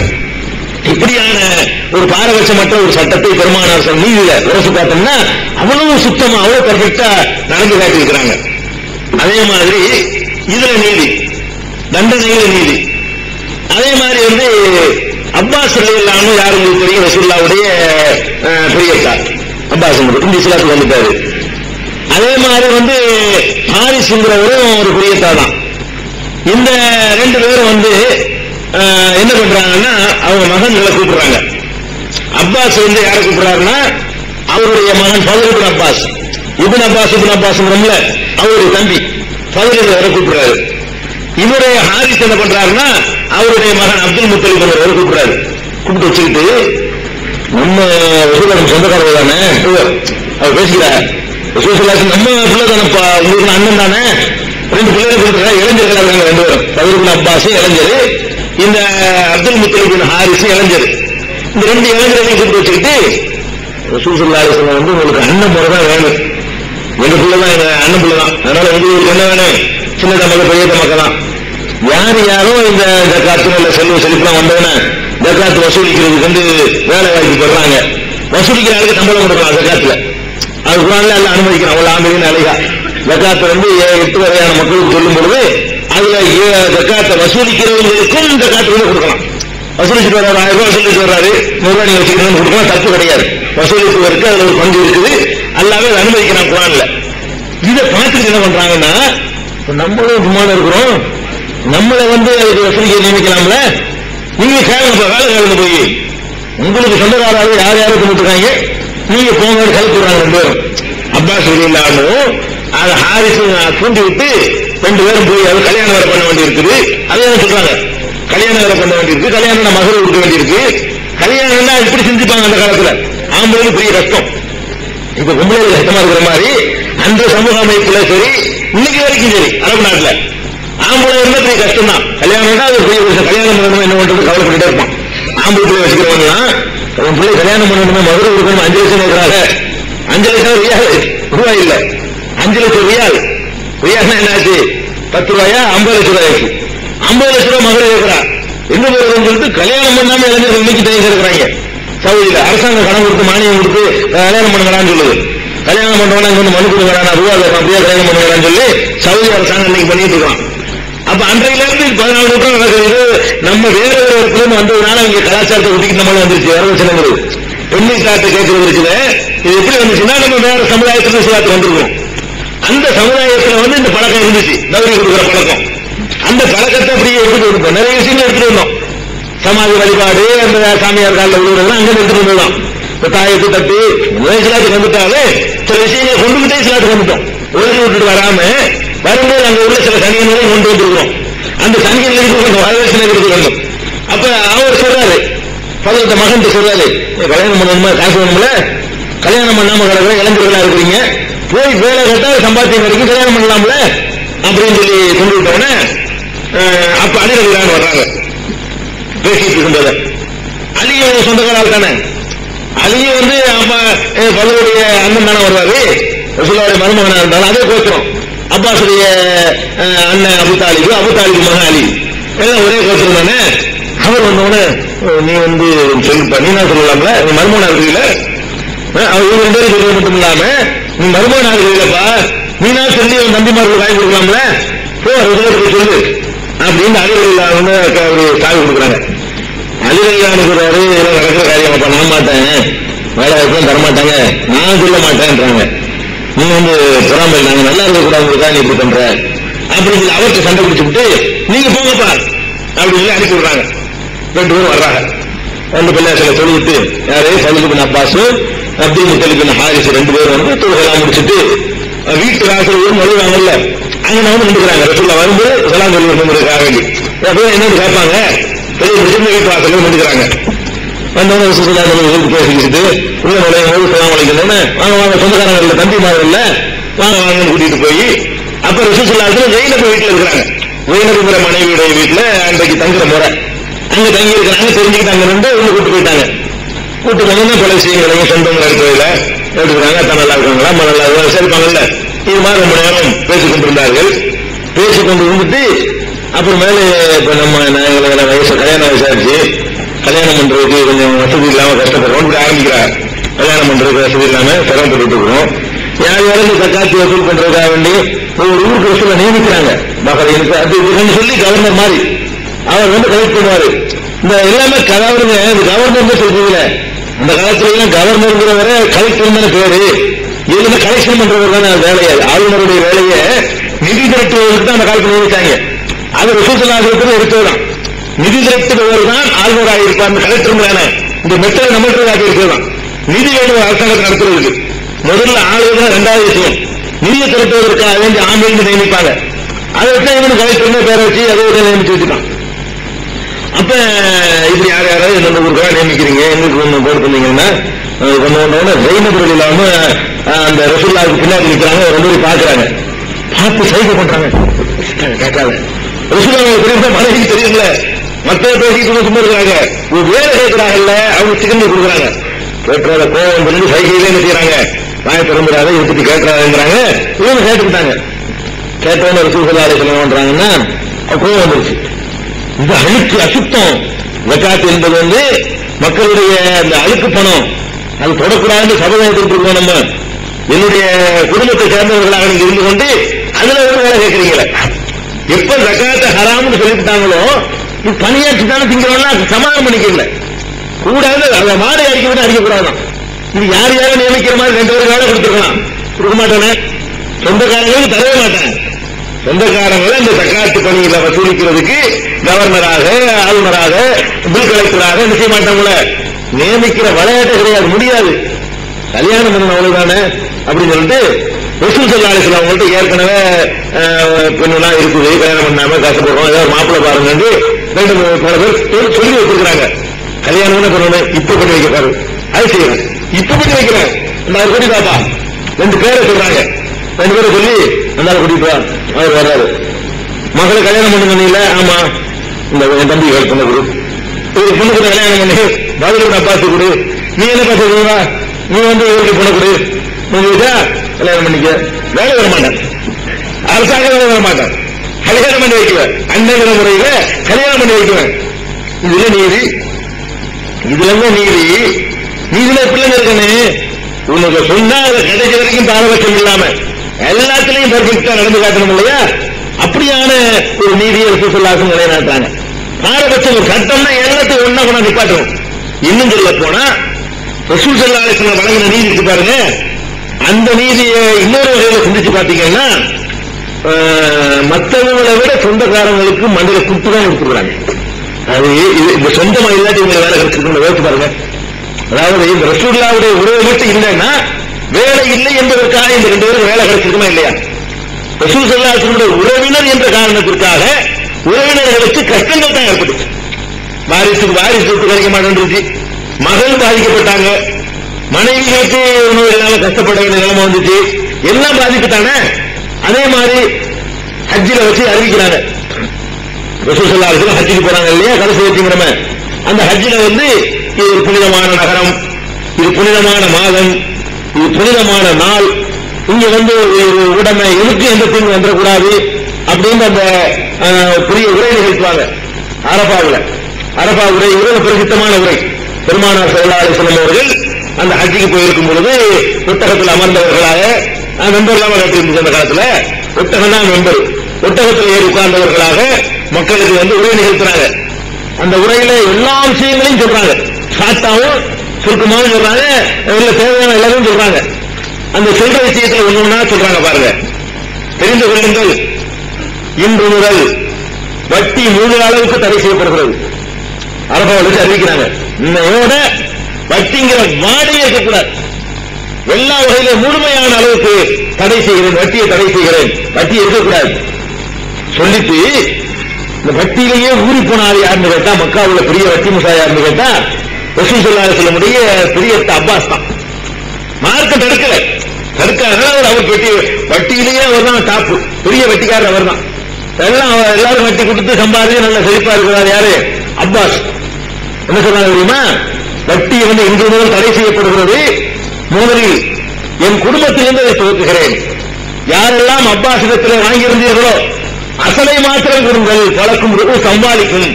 இப்படியான ஒரு பாரபட்சமற்ற ஒரு சட்டத்தை பெருமானார் நீதியில உரசு பார்த்தோம்னா அவ்வளவு சுத்தமா அவ்வளவு பெர்ஃபெக்டா நடந்து காட்டியிருக்கிறாங்க. அதே மாதிரி இதுல நீதி, தண்டனையில நீதி. அதே மாதிரி அப்பாஸ் ரலியல்லாஹு யாரு உங்களுக்கு தெரியும்? ரசூலுல்லாஹ்வுடைய பெரியப்பா அப்பாஸ் இந்த இஸ்லாத்துக்கு வந்துட்டாரு. அதே மாதிரி ஹாரிஸ்ங்கிறவரும் ஒரு பெரியப்பா தான். இந்த ரெண்டு பேரும் என்ன பண்றாங்கன்னா அவங்க மகன்களை கூப்பிடுறாங்க. அப்பாஸ் யாரை கூப்பிடுறாருன்னா அவருடைய மகன் ஃபதுல் இப்னு அப்பாஸ், இப்னு அப்பாஸ் அவருடைய தம்பி ஃபதுல் வரை கூப்பிடுறாரு. இவரு ஹாரிஸ் என்ன பண்றாருன்னா அவருடைய மகன் அப்துல் முத்தலிப் அவரை கூப்பிடுறாரு. கூப்பிட்டு வச்சுக்கிட்டு நம்ம சொந்தக்காரர் தானே அவர் பேசுகிறார், நம்ம பிள்ளை தானப்பா, உங்களுக்கு அண்ணன் தானே, ரெண்டு பிள்ளைகளை கூப்பிடுற இளைஞர்கள் இருக்காங்க ரெண்டு பேரும், ஃபதுல் இப்னு அப்பாஸ் இளைஞர், இந்த அப்துல் முத்தலிப் ஹாரிஸ் இளைஞர். இந்த ரெண்டு இளைஞர்களையும் கூப்பிட்டு வச்சுக்கிட்டு ரசூல் ஸல்லல்லாஹு அலைஹி வஸல்லம் உங்களுக்கு அண்ணன் முறை தான் வேணும், எங்க பிள்ளை தான் எங்க அண்ணன் பிள்ளை தான், அதனால உங்களுக்கு என்ன வேணும்? சின்ன மக்கள் பெரிய மக்கள் தான். யார் யாரும் இந்த ஜக்காத்து இல்ல செல்வ செழிப்புலாம் வந்தவன ஜக்காத்து வசூலிக்கிறதுக்கு வேலை வாய்ப்பு பெறாங்க. வசூலிக்கிற ஆளுக்கு சம்பளம் கொடுக்கலாம் ஜக்காத்துல. அது குர்ஆன்ல எல்லாம் அனுமதிக்கிறான். அவ்வளவு ஆம்பிரின் அழகா ஜக்காத்து 8 வகையான மக்களுக்கு சொல்லும் பொழுது அதுல ஜக்காத்தை வசூலிக்கிறவங்களுக்கும் ஜக்காத்து கொடுக்கலாம். வசூலிச்சுட்டு வர்றாரு, 1000 ரூபாய் வசூலிச்சு வர்றாரு, 100 ரூபாய் நீங்க வச்சுக்கணும்னு கொடுக்கலாம், தப்பு கிடையாது. வசூலிப்புவருக்கு அதுல ஒரு பங்கு இருக்குது, அல்லாவே அனுமதிக்கிறான் குர்ஆன்ல. இதை பார்த்துட்டு என்ன பண்றாங்கன்னா நம்மளும் சும்மான இருக்கிறோம், நம்மளை அதுக்கு வசூலிக்க நியமிக்கலாம்ல, நீங்க கேளுங்க வேலை கேளுங்க போய் உங்களுக்கு சொந்தக்காராக யார் யாரும் கொடுத்துருக்காங்க நீங்க போங்க கலப்புறாங்க. ரெண்டு பேரும் அப்பாஸ் ரலியல்லாஹு அதை ஹாரிஸ் தூண்டி விட்டு ரெண்டு பேரும் போய் அது கல்யாணம் வேற பண்ண வேண்டி இருக்குது. அதே சொல்றாங்க கல்யாணம் வேலை பண்ண வேண்டியிருக்கு, கல்யாணம் மகள் கொடுக்க வேண்டியிருக்கு. கல்யாணம்னா இப்படி செஞ்சுப்பாங்க அந்த காலத்துல. ஆம்பளைக்கு பெரிய கஷ்டம். இப்ப பொம்பளை கஷ்டமா இருக்கிற மாதிரி அந்த சமூக அமைப்புல சரி, இன்னைக்கு வரைக்கும் சரி அரபு நாட்டுல ஆம்பளை இருந்தா பெரிய கஷ்டம் தான். கல்யாணம்னா அது பெரிய விஷயம். கல்யாணம் பண்ணணும் என்ன பண்றது கவலைப்பட்டு இருப்பான். ஆம்பளை பிள்ளை வச்சுக்கிறவங்க உன் பிள்ளை கல்யாணம் பண்ணணுமா மதுரை கொடுக்கணும் 5 லட்சம் இருக்கிறாங்க. 5 லட்சம் ரியால் ரூபாய் இல்ல, 5 லட்சம் ரியால். ரியால்னா என்னாச்சு? 10 ரூபாயா 50 லட்சம் ரூபாய்க்கு 50 லட்சம் ரூபாய் மதுரை இருக்கிறா. எங்க போறதுன்னு சொல்லிட்டு கல்யாணம் பண்ணாம இளைஞர்கள் இன்னைக்கு தயங்க இருக்கிறாங்க. சவுதியில அரசாங்கம் கடன் கொடுத்து மானியம் கொடுத்து கல்யாணம் பண்ணுங்கடான்னு சொல்லுது. கல்யாணம் பண்றவனா இங்க வந்து மனு கொடுக்குறான், ரூபா அப்படியே கல்யாணம் பண்ணுங்கடான்னு சொல்லி சவுதி அரசாங்கம் இன்னைக்கு பண்ணிட்டு இருக்கான். அப்ப அன்றையில இருந்து 14 நூற்றாண்டு நடக்குது. நம்ம வேற ஒரு இடத்துல வந்ததுனால இங்க கலாச்சாரத்தை ஒட்டிக்கிட்டு நம்மள வந்துருச்சு. வரவச்சனங்கள் பெண்ணை சாட்டை கேட்கறது இருக்குல்ல, இது எப்படி வந்துச்சுன்னா நம்ம வேற சமுதாயத்துல சிலாத்து வந்திருக்கோம். அந்த சமுதாயத்துல வந்து இந்த பழக்கம் இருந்துச்சு, நவரி கொடுக்குற பழக்கம். அந்த பழக்கத்தை அப்படியே எடுத்துட்டு வந்தோம். நிறைய விஷயங்கள் எடுத்துட்டு வந்தோம். சமாதி வழிபாடு, அந்த சாமியார் காலில் விழுவதெல்லாம் அங்கே எடுத்துட்டு வந்ததுதான். இப்ப தாயத்து தட்டு சிலாத்துக்கு வந்துட்டாலே சில விஷயங்களை கொண்டுகிட்டே சிலாத்துக்கு வந்துட்டோம். ஒழுங்கு விட்டுட்டு வராம வரும்போது அங்க உள்ள சில சனியன்களையும் கொண்டு வந்திருக்கிறோம். அந்த சனியன்களுக்கு கொஞ்சம் வரவேற்சனை கொடுக்க வேண்டும். அப்ப அவர் சொல்றாரு, பதினெட்ட மகன் சொல்றாரு, கல்யாணம் பண்ணணுமா, காசு வேணும்ல, கல்யாணம் பண்ணாம கிடக்குற இளைஞர்களா இருக்கிறீங்க, போய் வேலை கேட்டா சம்பாத்தியம் கிடைக்கும், கல்யாணம் பண்ணலாம்ல அப்படின்னு சொல்லி கொண்டு விட்டோன்னே அப்ப அலிரவிரான் வர்றாங்க. பேசிட்டு இருக்கும்போது அலியும் சொந்தக்காரால் தானே, அலியும் வந்து அப்ப பலருடைய அண்ணன் தானே வருவாரு, ரசூலுல்லாஹி மருமகனா இருந்தாலும் அதே கோத்திரம். அப்பாசுடைய அண்ணன் அபுதாலிபு, அபுதாலிபு மகன் அலி, எல்லாம் ஒரே கோத்திரம் தானே. அவர் வந்தோடனே நீ வந்து சொல்லிப்பா, நீ நான் சொல்லலாம்ல, நீ மருமகனா இருக்கிறீங்கள, அவர் 2 பேரும் சொல்றது மட்டும் இல்லாம நீ மருமகனா இருக்கிறீங்களப்பா, நீனா சொல்லி உன் தம்பிமார்கள் வாங்கி கொடுக்கலாம்ல, போ சொல்லு அப்படின்னு அலிரவிரான் ஒரு சாவி கொடுக்குறாங்க. அலிரவிரான் இருக்கிறாரு, நடக்கிற காரியம் நான் மாட்டேன், வேலை வாய்ப்பும் தரமாட்டாங்க, நான் சொல்ல மாட்டேன்றாங்க. நீ வந்து பொறாமை, நாங்க நல்லா இருக்கக்கூடாதுக்கா நீ இப்படி பண்ற அப்படின்னு சொல்லி அவர்கிட்ட சண்டை பிடிச்சுட்டு நீங்க போங்கப்பா அப்படின்னு சொல்லி அனுப்பி விடுறாங்க. 2 பேரும் வர்றாங்க. 2 பிள்ளைகளை சொல்லிவிட்டு யாரு ஃபதுல் bin Abbas, Abdul Muttalib bin Harith 2 பேரும் வந்து தொழுகைலாம் முடிச்சுட்டு வீட்டு வாசல் நுழைவாங்கல்ல, அங்க வந்து நின்றுக்கிறாங்க. ரசூலுல்லாஹ் வரும்போது சலாம் சொல்லி வரணுங்கிறதுக்காக வேண்டி என்னன்னு கேட்பாங்க. வீட்டு வாசல் நின்றுக்கிறாங்க. வந்தவங்க ரசூலுல்லாஹ் பேசிக்கிட்டு உள்ள நுழையும் போது சலாம் அலைக்கணும்னு வாங்க வாங்க சொந்தக்காரங்க தம்பி மாதிரி வாங்க வாங்கன்னு கூட்டிட்டு போய் அப்ப ரசூலுல்லாஹ் ஜெயினப் வீட்டுல இருக்கிறாங்க. ஜெயினப்ங்கிற மனைவியுடைய வீட்டுல அன்றைக்கு தங்குற முறை அங்க தங்கி இருக்கிறாங்க. தெரிஞ்சுக்கிட்டு அங்க இருந்து உள்ள கூட்டு போயிட்டாங்க. கூட்டு போனா பல விஷயங்களையும் சொந்தங்கள் இருக்கிறதுல எடுத்துக்கிறாங்க. தான் நல்லா இருக்காங்களா, நல்லா சரிப்பாங்கல்ல, இது மாதிரி ரொம்ப நேரம் பேசிக் கொண்டிருந்தார்கள். பேசிக்கொண்டு இருந்துட்டு அப்புறம் மேலே இப்ப நம்ம வயசு கல்யாணம் வயசாச்சு, கல்யாணம் பண்றதுக்கு கொஞ்சம் வசதி இல்லாம கஷ்டப்படுறோம், ஆரம்பிக்கிறார். கல்யாணம் பண்றதுக்கு வசதி இல்லாம சிரமப்பட்டு இருக்கிறோம். யார் யாரும் தக்காத்தி வசூல் பண்றதுக்காக வேண்டி ஒரு ஊருக்கு வசூல நியமிக்கிறாங்க. மகளிருக்கு அது இதுன்னு சொல்லி கவர்னர் மாதிரி அவர் வந்து கலெக்ட் பண்ணுவாரு. இந்த எல்லாமே கவர்னர் கவர்னர் சொல்றீங்களே, அந்த காலத்துல எல்லாம் கவர்னருங்கிற வர கலெக்டர் பேரு, இதுல கலெக்ஷன் பண்றவர் தானே வேலையை, ஆளுநருடைய வேலையை நிதி திரட்டுவதற்கு தான் அந்த காலத்தில் நியமிச்சாங்க. அது ரசூலுல்லாஹி எடுத்ததுதான். நிதி திரட்டுபவர் தான் ஆளுநராக இருப்பார். கலெக்டர் இந்த மெட்ரோ நம்மளுக்காக இருக்கிறதான். நிதி வேணும் அரசாங்கத்தை நடத்துறதுக்கு. முதல்ல ஆளுநர், 2வது விஷயம் நிதியை திரட்டுவதற்காக வேண்டிய ஆம்பளை நியமிப்பாங்க. அதை வச்சு இவனு கலெக்டர் பேரை வச்சு அதை நியமிச்சு வச்சுட்டான். அப்ப இப்படி யார் யாராவது எந்த ஊருக்காக நியமிக்கிறீங்க, எங்களுக்கு ஒண்ணு போட்டு பண்ணீங்கன்னா கொண்டு ஜெயினபுரம் இல்லாம அந்த ரசூலுல்லாஹ்வுக்கு பின்னாடி நிற்கிறாங்க. 2 பேரும் பாக்குறாங்க, பார்த்து சைகை பண்றாங்க. கேட்காத ரசூலுல்லாஹ் மனைவிக்கு தெரியுங்கள, மற்ற பேசிட்டு சும்மா இருக்கிறாங்க. ஒரு வேலை கேட்கிறாங்கல்ல, அவங்க சிக்கன் கொடுக்குறாங்க. கேட்கறாத கோவம் பண்ணி சைகையிலே நிற்கிறாங்க. வாய திறந்துடாத எடுத்துட்டு கேட்கறாங்கிறாங்க. இவங்க கேட்டுக்கிட்டாங்க. கேட்டவன ரசூலுல்லாஹி ஸல்லல்லாஹு அலைஹி வஸல்லம் கோவம் வந்துருச்சு. இந்த அழுக்கு அசுத்தம். ஜகாத் என்பது வந்து மக்களுடைய அந்த அழுக்கு பணம், அது தொடக்கூடாதுன்னு சமுதாயத்திற்கு இருக்கோம். நம்ம என்னுடைய குடும்பத்தை சேர்ந்தவர்களாக நீங்க இருந்து கொண்டு அதுல ஒரு வேலை கேட்கிறீங்களே, எப்ப ஜகாத்தை ஹராம்னு சொல்லிவிட்டாங்களோ பணியாற்றி தானே திங்கிறோம்னா சமாதானம் பண்ணிக்கல கூடாது. அதை மாடு அடிக்க விட அடிக்கக்கூடாதான். இது யார் யாரும் நியமிக்கிற மாதிரி 2 பேரும் வேலை கொடுத்துருக்கலாம். கொடுக்க மாட்டானே, சொந்தக்காரங்களுக்கு தரவே மாட்டாங்க. சொந்தக்காரங்களை இந்த ஜகாத்து பணியில வசூலிக்கிறதுக்கு கவர்னராக, ஆளுநராக, பில் கலெக்டராக நிச்சய மாட்டாங்கள நியமிக்கிற விளையாட்டு கிடையாது, முடியாது. கல்யாணம் பண்ணணும் அவ்வளவுதானே அப்படின்னு சொல்லிட்டு ரசூல் ஸல்லல்லாஹு அலைஹி வஸல்லம் அவங்கள்ட்ட ஏற்கனவே பெண்ணெல்லாம் இருக்குது, கல்யாணம் பண்ணாம கஷ்டப்படுறோம், ஏதாவது மாப்பிள்ளை பாருங்க ரெண்டு பல பேர் சொல்லி வச்சிருக்கிறாங்க. கல்யாணம் என்ன பண்ணணும், இப்ப பண்ணி வைக்கிறாரு, அது செய்யணும், இப்ப பண்ணி வைக்கிறேன் அந்த கொடி பாப்பா ரெண்டு பேரை சொல்றாங்க. ரெண்டு பேரை சொல்லி அந்த கூட்டிட்டு வா, அவர் வர்றாரு. மகளை கல்யாணம் பண்ணுங்க, ஆமா இந்த என் தம்பி பொண்ணு கொடு, ஒரு பொண்ணுக்கு கல்யாணம் பண்ணி பதிலுக்கு நான் பார்த்து கொடு, நீ என்ன பார்த்துருவா, நீ இவருக்கு பொண்ணு கொடு, நீங்க கல்யாணம் பண்ணிக்க. வேலை வர மாட்டேன், அரசாங்க வேலை வர மாட்டேன், கல்யாணம் பண்ணி வைக்குவேன், அன்னைங்கிற முறையில கல்யாணம் பண்ணி வைக்குவேன். இதுல நீதி, இதுல நீதி, நீதில பிள்ளைங்க இருக்கனே உனக்கு சொன்னா அதை கிடைச்ச வரைக்கும் பாரபட்சம் இல்லாம எல்லாத்திலையும் பெர்ஃபெக்டா நடந்து காட்டணும் இல்லையா? அப்படியான ஒரு நீதியை ரசூலுல்லாஹி நிலைநாட்டுறாங்க. பாரபட்சம் ஒரு சட்டம்னா எல்லாத்தையும் ஒன்னா கொண்டா நிப்பாட்டணும். இன்னும் சொல்ல போனா ரசூல் ஸல்லல்லாஹு அலைஹி வஸல்லம் வழங்கின நீதி இருக்கு பாருங்க, அந்த நீதியை இன்னொரு வகையில சிந்திச்சு பாத்தீங்கன்னா மற்றவங்களை விட சொந்தக்காரங்களுக்கு மண்டல குட்டு தான் எடுத்துக்கிறாங்க. அது இந்த சொந்தமா இல்லாட்டி இவங்க வேலை கிடைச்சிருக்கணும் யோசிச்சு பாருங்க. அதாவது இந்த ரசூலுல்லாஹ்வுடைய உறவு மட்டும் இல்லைன்னா வேலை இல்லை என்பதற்காக இந்த ரெண்டு பேரும் வேலை கிடைச்சிருக்குமா இல்லையா? ரசூல் ஸல்லல்லாஹு அலைஹி வஸல்லம் உறவினர் என்ற காரணத்திற்காக உறவினர்களுக்கு கஷ்டங்கள் தான் ஏற்பட்டுச்சு. வாரிசுக்கு வாரிசு சொத்து கிடைக்க மாட்டேன்ருச்சு, மகள் பாதிக்கப்பட்டாங்க, மனைவிகளுக்கு உணவுனால கஷ்டப்பட வேண்டிய நிலைமை வந்துச்சு, எல்லாம் பாதிப்புத்தானே. அதே மாதிரி ஹஜ்ஜில வச்சு அறிவிக்கிறாங்க. ரசூல் ஸல்லல்லாஹு அலைஹி வஸல்லம் ஹஜ்ஜுக்கு போறாங்க இல்லையா, கடைசி வச்சுக்கிறோமே, அந்த ஹஜ்ஜில இது ஒரு புனிதமான நகரம், இது புனிதமான மாதம், இது புனிதமான நாள், இங்க உடமை இருக்கு எந்த தீங்கு வந்துடக்கூடாது அப்படின்னு அந்த பெரிய உரை நிகழ்த்துவாங்க. அரபா உரை உலக பிரசித்தமான உரை. பெருமானார் ஸல்லல்லாஹு அலைஹி வஸல்லம் அவர்கள் அந்த ஹஜ்ஜுக்கு போயிருக்கும் பொழுது ஒட்டகத்தில் அமர்ந்தவர்களாக மெம்பர்லாம் கட்டியிருந்துச்சு. அந்த காலத்துல ஒட்டகம் தான் மெம்பர், ஒட்டகத்தில் ஏறி உட்கார்ந்தவர்களாக மக்களுக்கு உரை நிகழ்த்துறாங்க. அந்த உரையில எல்லா விஷயங்களையும் சொல்றாங்க, சாட்டாவும் சுருக்கமாவும் சொல்றாங்க, இல்ல தேவையான எல்லாரும் சொல்றாங்க. அந்த சொல்ற விஷயத்துல ஒண்ணுன்னா சொல்றாங்க பாருங்க. தெரிந்து கொள்ளுங்கள், இன்று முதல் வட்டி முழு அளவுக்கு தடை செய்யப்படுகிறது. அரபாவில் அறிவிக்கிறாங்க, இன்னையோட வட்டிங்கிற வாடையே இருக்கக்கூடாது, எல்லா வகையில முழுமையான அளவுக்கு தடை செய்கிறேன், வட்டியை தடை செய்கிறேன், வட்டி இருக்கக்கூடாது சொல்லிட்டு இந்த வட்டியிலேயே ஊறி போன ஆள் யாருன்னு கேட்டா, மக்காவுல பெரிய வட்டி முசா யாருன்னு கேட்டா ரசூல் ஸல்லல்லாஹு அலைஹி வஸல்லம் பெரிய அப்பாஸ் தான். மார்க்க தடுக்காத அவர் வட்டியிலேயே அவர் தான் டாப், பெரிய வட்டிக்காரர் அவர் தான். எல்லாரும் வட்டி கொடுத்து சம்பாதிச்சு நல்ல செழிப்பா இருக்கிறார் யாரு, அப்பாஸ். என்ன சொல்றாங்க தெரியுமா, வட்டி இன்று முதல் தடை செய்யப்படுகிறது, முதலில் என் குடும்பத்திலிருந்து அதை துவக்குகிறேன். யாரெல்லாம் அப்பாஸ் இடத்தில் வாங்கியிருந்தீர்களோ அசலை மாத்திரம் கொடுங்கள், பழக்கும் சம்பாதிக்கும்,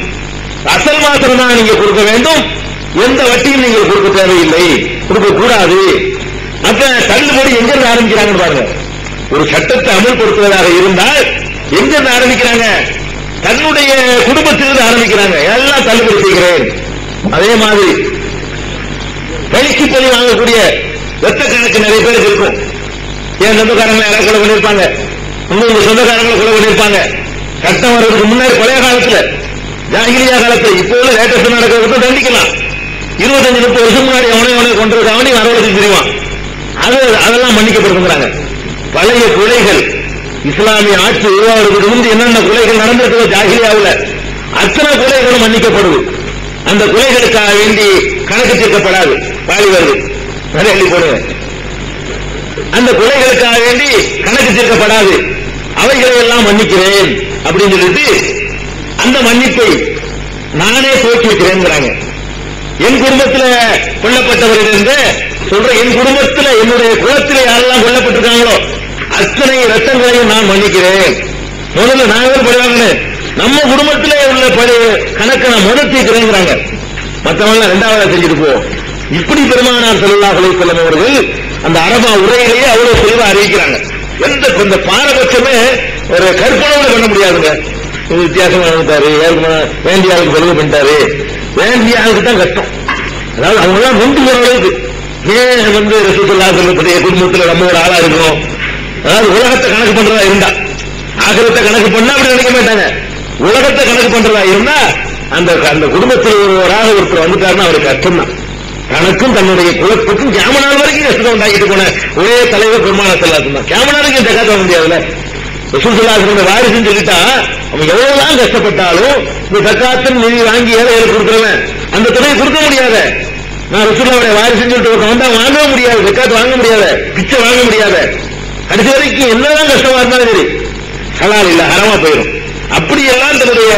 அசல் மாத்திரம் தான் நீங்க கொடுக்க வேண்டும், எந்த வட்டியும் நீங்கள் கொடுக்க தேவையில்லை, கொடுக்க கூடாது. அப்ப தள்ளுபடி எங்கிருந்து ஆரம்பிக்கிறாங்க பாருங்க. ஒரு சட்டத்தை அமல்படுத்துவதாக இருந்தால் எங்கிருந்து ஆரம்பிக்கிறாங்க, தன்னுடைய குடும்பத்திலிருந்து ஆரம்பிக்கிறாங்க, எல்லாம் தள்ளுபடி செய்கிறேன். அதே மாதிரி பலிக்கு பலி வாங்கக்கூடிய லட்சக்கணக்கு நிறைய பேருக்கு இருக்கும். என் சொந்தக்காரங்களை யாராவது கொலை பண்ணிருப்பாங்க, உங்க சொந்தக்காரங்களை கொலை பண்ணிருப்பாங்க. சட்டம் வர்றதுக்கு முன்னாடி பழைய காலத்துல, ஜாகிலியா காலத்துல, இப்போ உள்ள லேட்டஸ்ட் நடக்கிறத தண்டிக்கலாம். 25-30 வருஷம் முன்னாடி அவனை கொண்டிருக்க அவனை வரவழைச்சு தெரியுமா, அதெல்லாம் மன்னிக்கப்படுகிறாங்க. பழைய கொலைகள் இஸ்லாமிய ஆட்சி உருவாவதற்கு முன்பு என்னென்ன கொலைகள் நடந்திருக்கிறதோ ஜாகிலியாவில் அத்தனை கொலைகளும் மன்னிக்கப்படுது. அந்த கொலைகளுக்காக வேண்டி கணக்கு தீர்க்கப்படாது, வாலிபர்கள் நிறைய போடுங்க, அந்த கொலைகளுக்காக வேண்டி கணக்கு தீர்க்கப்படாது, அவைகளை எல்லாம் மன்னிக்கிறேன் அப்படின்னு சொல்லிட்டு அந்த மன்னிப்பை நானே துவக்கி வைக்கிறேன். என் குடும்பத்தில் கொல்லப்பட்டவரிலிருந்து சொல்ற, என் குடும்பத்தில் என்னுடைய குலத்தில் யாரெல்லாம் கொல்லப்பட்டிருக்காங்களோ அத்தனை ரத்தங்களையும் நான் மன்னிக்கிறேன். முதல்ல நாங்கள் படுவாங்க, நம்ம குடும்பத்திலே உள்ள கணக்கை நான் முதல் தீர்க்கிறேங்கிறாங்க, மற்றவங்க ரெண்டாவது செஞ்சுட்டு போவோம். இப்படி பெருமானார் ஸல்லல்லாஹு அலைஹி வஸல்லம் அவர்கள் அந்த அரபா உரையிலேயே அவ்வளவு தெளிவா அறிவிக்கிறாங்க. எந்த பாரபட்சமே ஒரு கற்பனை பண்ண முடியாதுங்க. வித்தியாசமா இருந்தாரு, வேண்டிய ஆளுக்கு பதிவு பண்ணிட்டாரு, வேண்டிய ஆளுக்கு தான் கஷ்டம். அதாவது அவங்க எல்லாம் நொந்து போற அளவுக்கு ஏன் ரசூலுல்லாஹி ஸல்லல்லாஹு அலைஹி வஸல்லம் குடும்பத்தில் நம்ம ஒரு ஆளா இருக்கணும். அதாவது உலகத்தை கணக்கு பண்றதா இருந்தா, ஆகிரத்தை கணக்கு பண்ணா அப்படி நினைக்க மாட்டாங்க. உலகத்தை கணக்கு பண்றதா இருந்தா அந்த குடும்பத்தில் ஒருவராக ஒருத்தர் வந்துட்டாருன்னா அவருக்கு கஷ்டம் தான். தனக்கும் தன்னுடைய குலத்துக்கும் கியாமனால் வரைக்கும் கஷ்டத்தை உண்டாக்கிட்டு போன ஒரே தலைவர் பெருமானார் ஸல்லல்லாஹு அலைஹி வஸல்லம். கியாமனாருக்கு இந்த கஷ்டம் முடியாதுல்ல. ரசூல் ஸல்லல்லாஹு அலைஹி வஸல்லம் வாரிசுன்னு சொல்லிட்டா அவன் எவ்வளவுதான் கஷ்டப்பட்டாலும் இந்த ஜக்காத்தின் நிதி வாங்கி ஏழைகளுக்கு கொடுக்குறவன் அந்த தொகையை கொடுக்க முடியாத. நான் ரசூலுல்லாஹ்வுடைய வாரிசுன்னு சொல்லிட்டு ஒருத்தன் வந்தா வாங்கவே முடியாது, ஜக்காத் வாங்க முடியாத, பிச்சை வாங்க முடியாத. கடைசி வரைக்கும் என்னதான் கஷ்டமா இருந்தாலும் சரி ஹலால் இல்ல ஹராமா போயிடும். அப்படியெல்லாம் தன்னுடைய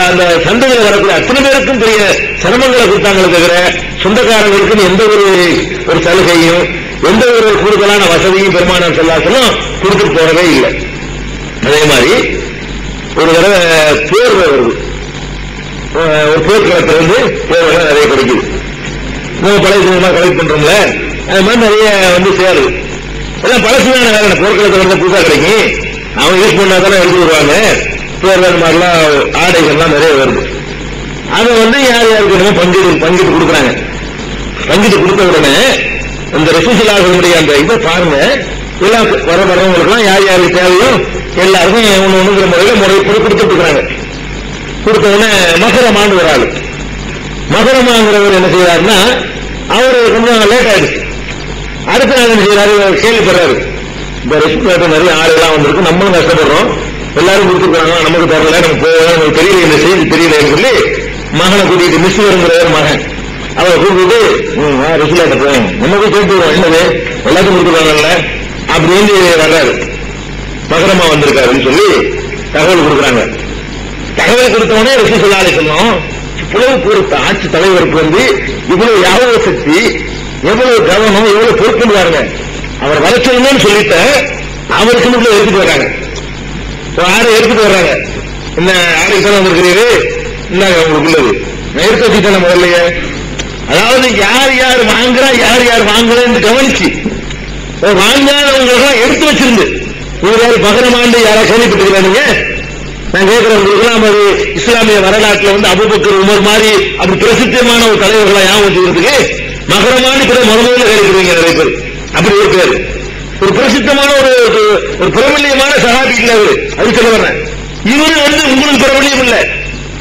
அந்த சந்தையில வரக்கூடிய அத்தனை பேருக்கும் பெரிய சிரமங்களை கொடுத்தாங்களே தவிர சொந்தக்காரங்களுக்கும் எந்த ஒரு சலுகையும் எந்த ஒரு கூடுதலான வசதியும் பெருமானார் ஸல்லல்லாஹு அலைஹி வஸல்லம் கொடுத்துட்டு போறதே இல்லை. அதே மாதிரி ஒரு தடவை போர்வை வருது, ஒரு போர்க்களத்துல இருந்து போர்வை நிறைய கிடைக்குது. நம்ம பழைய சினிமா கலெக்ட் பண்றோம்ல, அது மாதிரி நிறைய வந்து சேருது. எல்லாம் பழசுதான வேற போர்க்களத்துல வந்து புதுசா கிடைக்கும், அவங்க யூஸ் பண்ணாதானே எடுத்து வருவாங்க. போர்வை மாதிரிலாம் ஆடைகள்லாம் நிறைய வருது. அதை வந்து யார் யாருக்கு என்னமோ பங்கிட்டு கொடுக்குறாங்க. பங்கிட்டு கொடுத்த உடனே இந்த ரசூல் ஸல்லல்லாஹு அலைஹி வஸல்லம் அந்த இதை பாருங்க, எல்லாம் வரவங்களுக்குலாம் யார் யாருக்கு தேவையோ எல்லாருக்கும் ஒண்ணுங்கிற முறைப்படி கொடுத்துட்டு இருக்கிறாங்க. கொடுத்த உடனே மகரமான்னு ஒரு ஆளு, மகரமாங்கிறவர் என்ன செய்யறாருன்னா அவரு கொஞ்சம் லேட் ஆயிடுச்சு. அடுத்த நாள் என்ன செய்யறாரு, கேள்விப்படுறாரு இந்த ரெஸ்ட் நிறைய ஆளுலாம் வந்திருக்கு, நம்மளும் கஷ்டப்படுறோம், எல்லாரும் கொடுத்துருக்காங்க, நமக்கு தரல, நமக்கு போக நமக்கு தெரியல, இந்த செய்தி தெரியலன்னு சொல்லி மகனை கூட்டிட்டு மிஸ்வருங்கிற மகன் அவரை கூப்பிட்டு ரிசுலாட்ட போய் நமக்கு கேட்டுருவோம், என்னது எல்லாத்தையும் கொடுத்துருக்காங்கல்ல அப்படின்னு வர்றாரு. மகரமா வந்திருக்காருன்னு சொல்லி தகவல் கொடுக்குறாங்க. தகவல் கொடுத்தவொடனே ரசூல் ஸல்லல்லாஹு அலைஹி வஸல்லம் இவ்வளவு பொறுத்த ஆட்சி தலைவருக்கு வந்து இவ்வளவு யாவக சக்தி, எவ்வளவு கவனம், எவ்வளவு பொறுப்பு பாருங்க. அவர் வளர்ச்சின்னு சொல்லிட்ட அவருக்கு மட்டும் எடுத்துட்டு வர்றாங்க. ஆடை எடுத்துட்டு வர்றாங்க. இந்த ஆடை தான் வந்திருக்கிறீரு, இந்தாங்க உங்களுக்கு உள்ளது, நான் எடுத்து வச்சுட்டேன் முதல்லையே. அதாவது யார் யார் வாங்குறா யார் யார் வாங்கலன்னு கவனிச்சு வாங்காதவங்களுக்கெல்லாம் எடுத்து வச்சிருந்து இவர் யாரு பகரமாண்டு யாரா கேள்விப்பட்டிருக்காங்க. நான் கேட்கிறவங்களுக்கெல்லாம் அது இஸ்லாமிய வரலாற்றுல வந்து அபூபக்கர் உமர் மாதிரி அப்படி பிரசித்தமான ஒரு தலைவர்களா ஞாபகம் வச்சுக்கிறதுக்கு மகரமாண்டு பிற முதல்ல கேட்கிறீங்க நிறைய பேர். அப்படி ஒரு பேர், ஒரு பிரசித்தமான ஒரு பிரபல்யமான சஹாபி இல்ல அவரு, அது சொல்ல வர்றேன். இவரு வந்து உங்களுக்கு பிரபல்யம் இல்ல,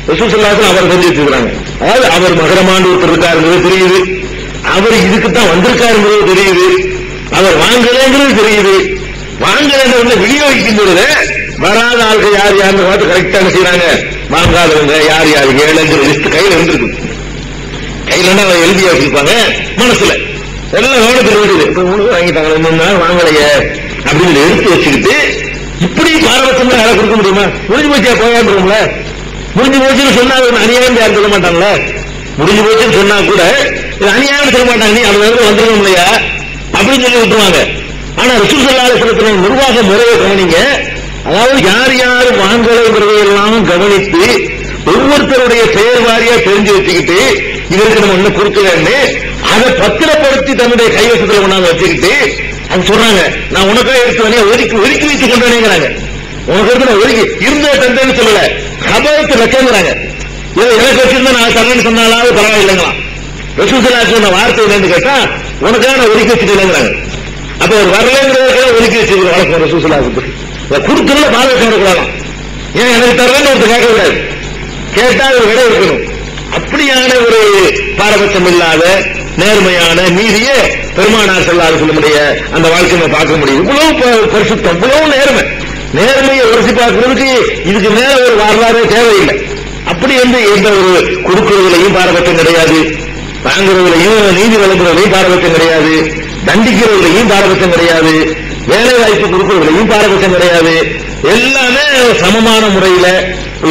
ரசூல் ஸல்லல்லாஹு அலைஹி வஸல்லம் அவர் செஞ்சு வச்சிருக்காங்க. அதாவது அவர் மகரமாண்டு ஒருத்தர் இருக்காருங்கிறது தெரியுது, அவர் இதுக்குத்தான் வந்திருக்காருங்கிறது தெரியுது, அவர் வாங்கலைங்கிறது தெரியுது. வாங்கலைன்ற விநியோகிக்கின்றது வராத ஆள்கள் யார் யாருன்னு பார்த்து கரெக்டா என்ன செய்யறாங்க, வாங்காதவங்க யார் யார் ஏழைங்கிற லிஸ்ட் கையில இருந்திருக்கு. கையில எழுதியா வச்சிருப்பாங்க, மனசுல எல்லாம் கவனத்தில் இருக்குது. உனக்கு வாங்கிட்டாங்க, 3 நாள் வாங்கலைய அப்படின்னு எடுத்து வச்சுக்கிட்டு இப்படி பாரபட்சம் யாரை கொடுக்க முடியுமா? முடிஞ்சு போச்சியா போயான்றோம்ல, முடிஞ்சு போச்சுன்னு சொன்னா அநியாயம் யாரும் சொல்ல மாட்டாங்களா? முடிஞ்சு போச்சுன்னு சொன்னா கூட இது அநியாயம் சொல்ல மாட்டாங்க, நீ அவங்க வந்துருக்கோம் இல்லையா அப்படின்னு சொல்லி விட்டுருவாங்க. ஆனா ரசூல் ஸல்லல்லாஹு அலைஹி வஸல்லம் நிர்வாக முறையை கவனிங்க. அதாவது யார் யார் வாங்கலைங்கிறதை எல்லாம் கவனித்து ஒவ்வொருத்தருடைய பெயர் வாரியா தெரிஞ்சு வச்சுக்கிட்டு இதற்கு நம்ம என்ன கொடுக்கலன்னு அதை பத்திரப்படுத்தி தன்னுடைய கைவசத்துல கொண்டாந்து வச்சுக்கிட்டு அது சொல்றாங்க, நான் உனக்காக எடுத்து ஒதுக்கி வைத்துக் கொண்டேங்கிறாங்க. உனக்கு எடுத்து நான் ஒதுக்கி இருந்த தந்தேன்னு சொல்லல, கபத்து லட்சங்கிறாங்க. எனக்கு வச்சிருந்தா நான் தரேன்னு சொன்னாலாவது பரவாயில்லைங்களாம். ரசூல் ஸல்லல்லாஹு அலைஹி வஸல்லம் வார்த்தை என்னன்னு கேட்டா உனக்காக நான் ஒதுக்கி வச்சுட்டேங்கிறாங்க. அப்ப ஒரு வரலங்கிறதுக்காக ஒதுக்கி வச்சிருக்க வழக்கம் ரசூல் ஸல்லல்லாஹு அலைஹி வஸல்லம் கொடுத்துல பாதகம் இருக்கக்கூடாது. ஏன் எனக்கு தரலன்னு ஒருத்தர் கேட்க கூடாது, கேட்டா ஒரு விட இருக்கணும். அப்படியான ஒரு பாரபட்சம் இல்லாத நேர்மையான நீதிய பெருமானார் ஸல்லல்லாஹு அலைஹி வஸல்லம் அந்த வாழ்க்கையை நம்ம பார்க்க முடியும். இவ்வளவு பரிசுத்தம், இவ்வளவு நேர்மையை உரசி பார்க்கிறதுக்கு இதுக்கு மேல ஒரு வரலாறு தேவையில்லை. அப்படி வந்து எந்த ஒரு கொடுக்கிறதுலையும் பாரபட்சம் கிடையாது, வாங்குறதுலையும் நீதி வழங்குறதுலையும் பாரபட்சம் கிடையாது, தண்டிக்கிறதுலையும் பாரபட்சம் கிடையாது, வேலை வாய்ப்பு கொடுக்கிறதுலையும் பாரபட்சம் கிடையாது. எல்லாமே சமமான முறையில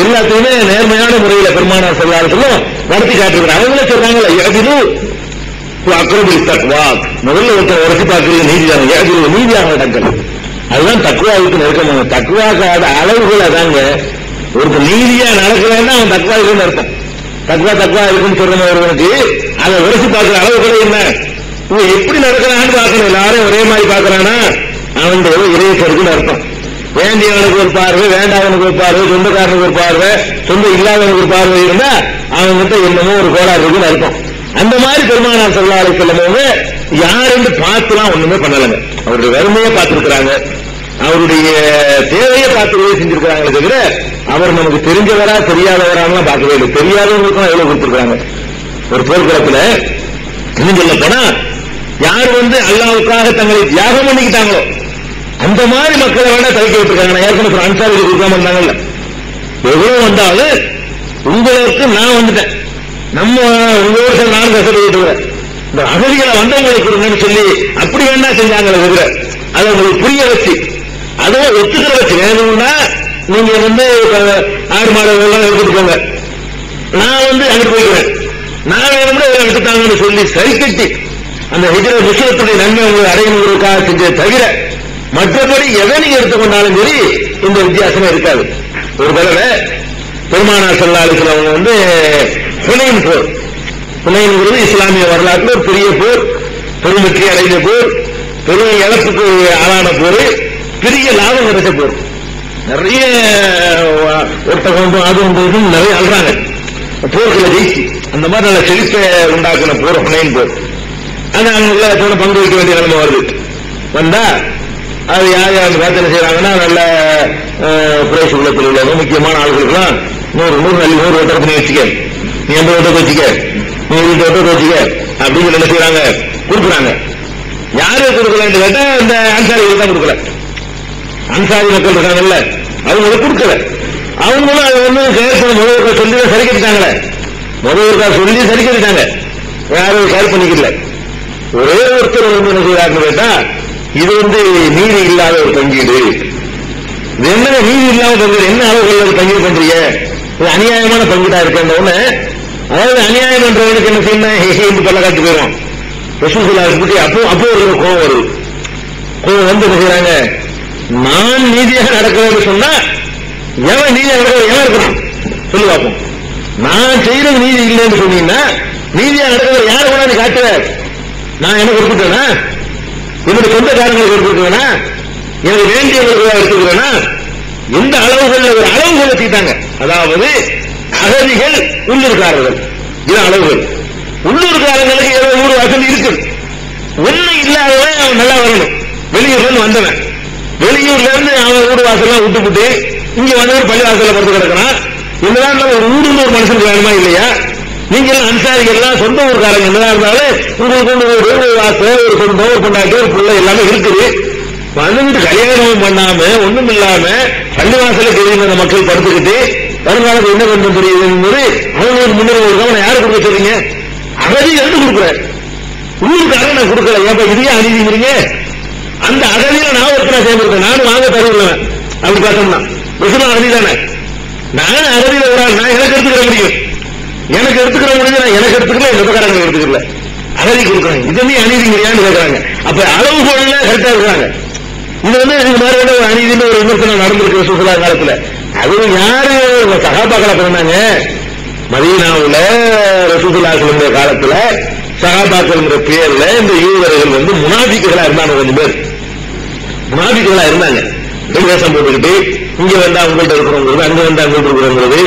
எல்லாத்தையுமே நேர்மையான முறையில பெருமானார் ஸல்லல்லாஹு அலைஹி வஸல்லம் நடத்தி காட்டுகிறார். அவங்களே சொல்றாங்களா, யஜிது அக்ரபுல் தக்வா, முதல்ல ஒருத்தர் உரசி பார்க்கிறது நீதிதான், யஜிது நீதியாக நடக்கணும். அதுதான் தக்வாவுக்கு நெருக்கமான தக்வாக்காத அளவுகள். அதாங்க ஒருத்தர் நீதியா நடக்கிறேன்னா அவன் தக்வா இருக்குன்னு அர்த்தம். தக்வா இருக்குன்னு சொல்ற ஒருவனுக்கு அதை உரசி பார்க்கிற அளவுகளை என்ன, எப்படி நடக்கிறான்னு பார்க்கணும். எல்லாரும் ஒரே மாதிரி பார்க்கறானா அவனுடைய இறையச்சருக்குன்னு அர்த்தம். வேண்டியவனுக்கு ஒரு பார்வை, வேண்டாதவனுக்கு ஒரு பார்வை, சொந்தக்காரனுக்கு ஒரு பார்வை, சொந்த இல்லாதவனுக்கு ஒரு பார்வை இருந்தா அவன்கிட்ட என்னமோ ஒரு கோளாறு இருக்குன்னு அர்த்தம். அந்த மாதிரி பெருமானார் ஸல்லல்லாஹு அலைஹி வஸல்லம் யாருன்னு பார்த்துலாம் ஒண்ணுமே பண்ணலங்க. அவருடைய வறுமையை பார்த்திருக்கிறாங்க, அவருடைய தேவையை பார்த்து செஞ்சிருக்கிறாங்களே தவிர அவர் நமக்கு தெரிஞ்சவரா தெரியாதவரான்னு பார்க்கவே இல்லை. தெரியாதவங்களுக்கும் எவ்வளவு கொடுத்திருக்காங்க. ஒரு போர்க்களத்துல இன்னும் சொல்ல போனா யார் அல்லாஹ்வுக்காக தங்களை தியாகம் பண்ணிக்கிட்டாங்களோ அந்த மாதிரி மக்களை வேணா தவிக்க விட்டுருக்காங்க. ஏற்கனவே அன்சாரி கொடுக்காம இருந்தாங்கல்ல, எவ்வளவு வந்தாலும் உங்களுக்கு நான் வந்துட்டேன், நம்ம உங்களோட நானும் கஷ்டப்பட்டு இந்த அகதிகளை வந்தவங்களை கொடுங்கன்னு சொல்லி அப்படி வேணா செஞ்சாங்களே தவிர அதை உங்களுக்கு புரிய வச்சு அதை ஒத்துக்கிற வச்சு வேணும்னா நீங்க ஆடு மாடு எல்லாம் எடுத்துட்டு போங்க, நான் அங்கிட்டு போய்க்கிறேன், நான் வேணும்னா எடுத்துட்டாங்கன்னு சொல்லி சரி கட்டி அந்த ஹிஜ்ர விஷயத்துடைய நன்மை உங்களுக்கு அடையணுங்கிறதுக்காக செஞ்சதை தவிர மற்றபடி எதை நீங்க எடுத்துக்கொண்டாலும் சரி இந்த வித்தியாசமே இருக்காது. ஒரு தடவை பெருமானார் ஸல்லல்லாஹு அலைஹி வஸல்லம் அவங்க ஹுனைன் போர், ஹுனைன்ங்கிறது இஸ்லாமிய வரலாற்றில் ஒரு பெரிய போர், பெரும் வெற்றி அடைந்த போர், பெரும் இழப்புக்கு ஆளான போர், பெரிய லாபம் கிடைச்ச போர், நிறைய ஒட்டகம் அது ஒன்றும் நிறைய அழுறாங்க போர்களை ஜெயிச்சு அந்த மாதிரி நல்ல செழிப்பை உண்டாக்குன போர் ஹுனைன் போர். ஆனா அவங்க பங்கு வைக்க வேண்டிய நிலைமை வருது. வந்தா அது யார் யார் வேதனை செய்யறாங்கன்னா நல்ல குறைசு உள்ளத்தில் உள்ளவங்க முக்கியமான ஆளுகளுக்குலாம் 100 ஓட்டத்தை வச்சுக்க, நீ 80 ஓட்டத்தை வச்சுக்க, நீ 20 ஓட்டத்தை வச்சுக்க அப்படின்னு என்ன செய்யறாங்க கொடுக்குறாங்க. யாரு கொடுக்கலன்னு கேட்டா இந்த அன்சாரிகள் தான் கொடுக்கல. அன்சாரி மக்கள் இருக்காங்கல்ல அவங்களுக்கு கொடுக்கல. அவங்களும் அதை செயற்படும் முதல்வர்கள் சொல்லி தான் சரி கட்டிட்டாங்களே, முதல்வர்கள் சொல்லி சரி கட்டிட்டாங்க, யாரும் கேர் பண்ணிக்கல. ஒரே ஒருத்தர் என்ன செய்யறாருன்னு கேட்டா இது நீதி இல்லாத ஒரு பங்கீடு, இது என்ன நீதி இல்லாத பங்கீடு, என்ன அளவுகள் பங்கீடு பண்றீங்க, இது அநியாயமான பங்கீடா இருக்கின்றவன. அதாவது அநியாயம் பண்றவனுக்கு என்ன செய்யணும் பல்ல காட்டு போயிடும் ரசூலுல்லாஹி அப்போ ஒரு கோவம் வருது. கோவம் என்ன செய்யறாங்க, நான் நீதியாக நடக்கிறேன்னு சொன்னா எவன் நீதியாக நடக்கிற எவன் இருக்கணும் சொல்லி பார்ப்போம். நான் செய்யறது நீதி இல்லைன்னு சொன்னீங்கன்னா நீதியாக நடக்கிற யாரு கூட நீ காட்டுற, நான் எனக்கு கொடுத்துட்டேனா, என்னுடைய சொந்தக்காரங்களுக்கு எடுத்துக்கிறேனா, எனக்கு வேண்டியவர்களுக்கு எடுத்துக்கிறேனா, எந்த அளவுகள் ஒரு அளவுகள் வச்சுக்கிட்டாங்க. அதாவது அகதிகள் உள்ளூர்காரர்கள் இது அளவுகள், உள்ளூர்காரங்களுக்கு ஏதோ ஊர் வசதி இருக்கு, ஒண்ணு இல்லாதவன் அவன் நல்லா வரணும். வெளியூர்ல இருந்து வந்தவன் வெளியூர்ல இருந்து அவன் வீடு வாசல்லாம் விட்டுவிட்டு இங்க வந்தவர் பள்ளி வாசல்ல படுத்து கிடக்கிறான். என்னதான் ஒரு ஊருன்னு ஒரு மனுஷனுக்கு வேணுமா இல்லையா? நீங்க எல்லாம் அன்சாரிகள் எல்லாம் சொந்த ஊர்காரங்க என்னதான் இருந்தாலும் உங்களுக்கு ஒரு வாசல் ஒரு சொந்தம் ஒரு பொண்டாட்டி ஒரு பிள்ளை எல்லாமே இருக்குது. வந்துட்டு கல்யாணம் பண்ணாம ஒண்ணும் இல்லாம பள்ளி வாசலுக்கு தெரியுற மக்கள் படுத்துக்கிட்டு வருங்காலத்தில் என்ன பண்ண தெரியுது அவங்களுக்கு முன்னுரிமை கொடுக்காம யாரு கொடுக்க சொல்றீங்க? அகதி எடுத்து கொடுக்குறேன், ஊருக்காரங்க நான் கொடுக்கல, ஏப்ப இதையே அணிதிங்கிறீங்க. அந்த அகதியில நான் ஒருத்தனா சேர்ந்திருக்கேன், நானும் வாங்க தருவில்லை. அப்படி பார்த்தோம்னா விஷயம் அகதி தானே, நான் அகதியில விட நான் எனக்கு எடுத்துக்கிற முடியும், எனக்கு எடுத்துக்கிற முடியும், நான் எனக்கு எடுத்துக்கல என் சொந்தக்காரங்க எடுத்துக்கல, அகதி கொடுக்குறாங்க. இது நீ அநீதிங்கிறியான்னு கேட்கறாங்க. அப்ப அளவுகோல்ல கரெக்டா இருக்கிறாங்க. இது இது மாதிரி ஒரு அநீதினு ஒரு விமர்சனம் நடந்திருக்கு ரசூலுல்லாஹி காலத்துல. அது யாரு சஹாபாக்களை பண்ணாங்க, மதீனாவுல ரசூலுல்லாஹி காலத்துல சஹாபாக்கள் பேர்ல இந்த யூதர்கள் முனாஃபிக்குகளா இருந்தாங்க. கொஞ்சம் பேர் முனாஃபிக்குகளா இருந்தாங்க. வேஷம் போட்டுக்கிட்டு இங்க வந்தா உங்கள்கிட்ட இருக்கிறவங்க, அங்க வந்தா அங்கள்கிட்ட இருக்கிறவங்க,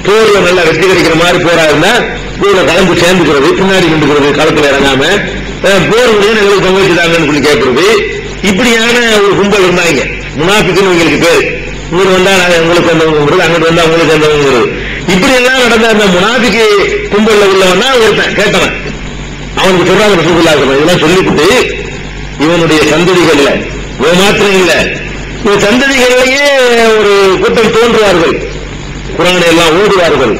போர்ல நல்லா வெற்றி கிடைக்கிற மாதிரி போரா இருந்தா போர்ல கலந்து சேர்ந்துக்கிறது, பின்னாடி நின்றுக்கிறது, களத்துல இறங்காம போர் எங்களுக்கு பங்கு வச்சுட்டாங்கன்னு சொல்லி கேட்கறது, இப்படியான ஒரு கும்பல் இருந்தாங்க. முனாஃபிக்குன்னு உங்களுக்கு பேரு. இங்க வந்தா உங்களுக்கு சேர்ந்தவங்கிறது, அங்கிட்டு வந்தா உங்களுக்கு சேர்ந்தவங்கிறது, இப்படி எல்லாம் நடந்த அந்த முனாஃபிக்கு கும்பல்ல உள்ளவனா ஒருத்தன் கேட்டவன். அவனுக்கு சொல்றாங்க ரசூலுல்லாஹி இதெல்லாம் சொல்லிவிட்டு இவனுடைய சந்ததிகள்ல மாத்திரம் இல்ல, இவன் சந்ததிகளிலேயே ஒரு கூட்டம் தோன்றுவார்கள், குர்ஆனை எல்லாம் ஓடுவார்கள்,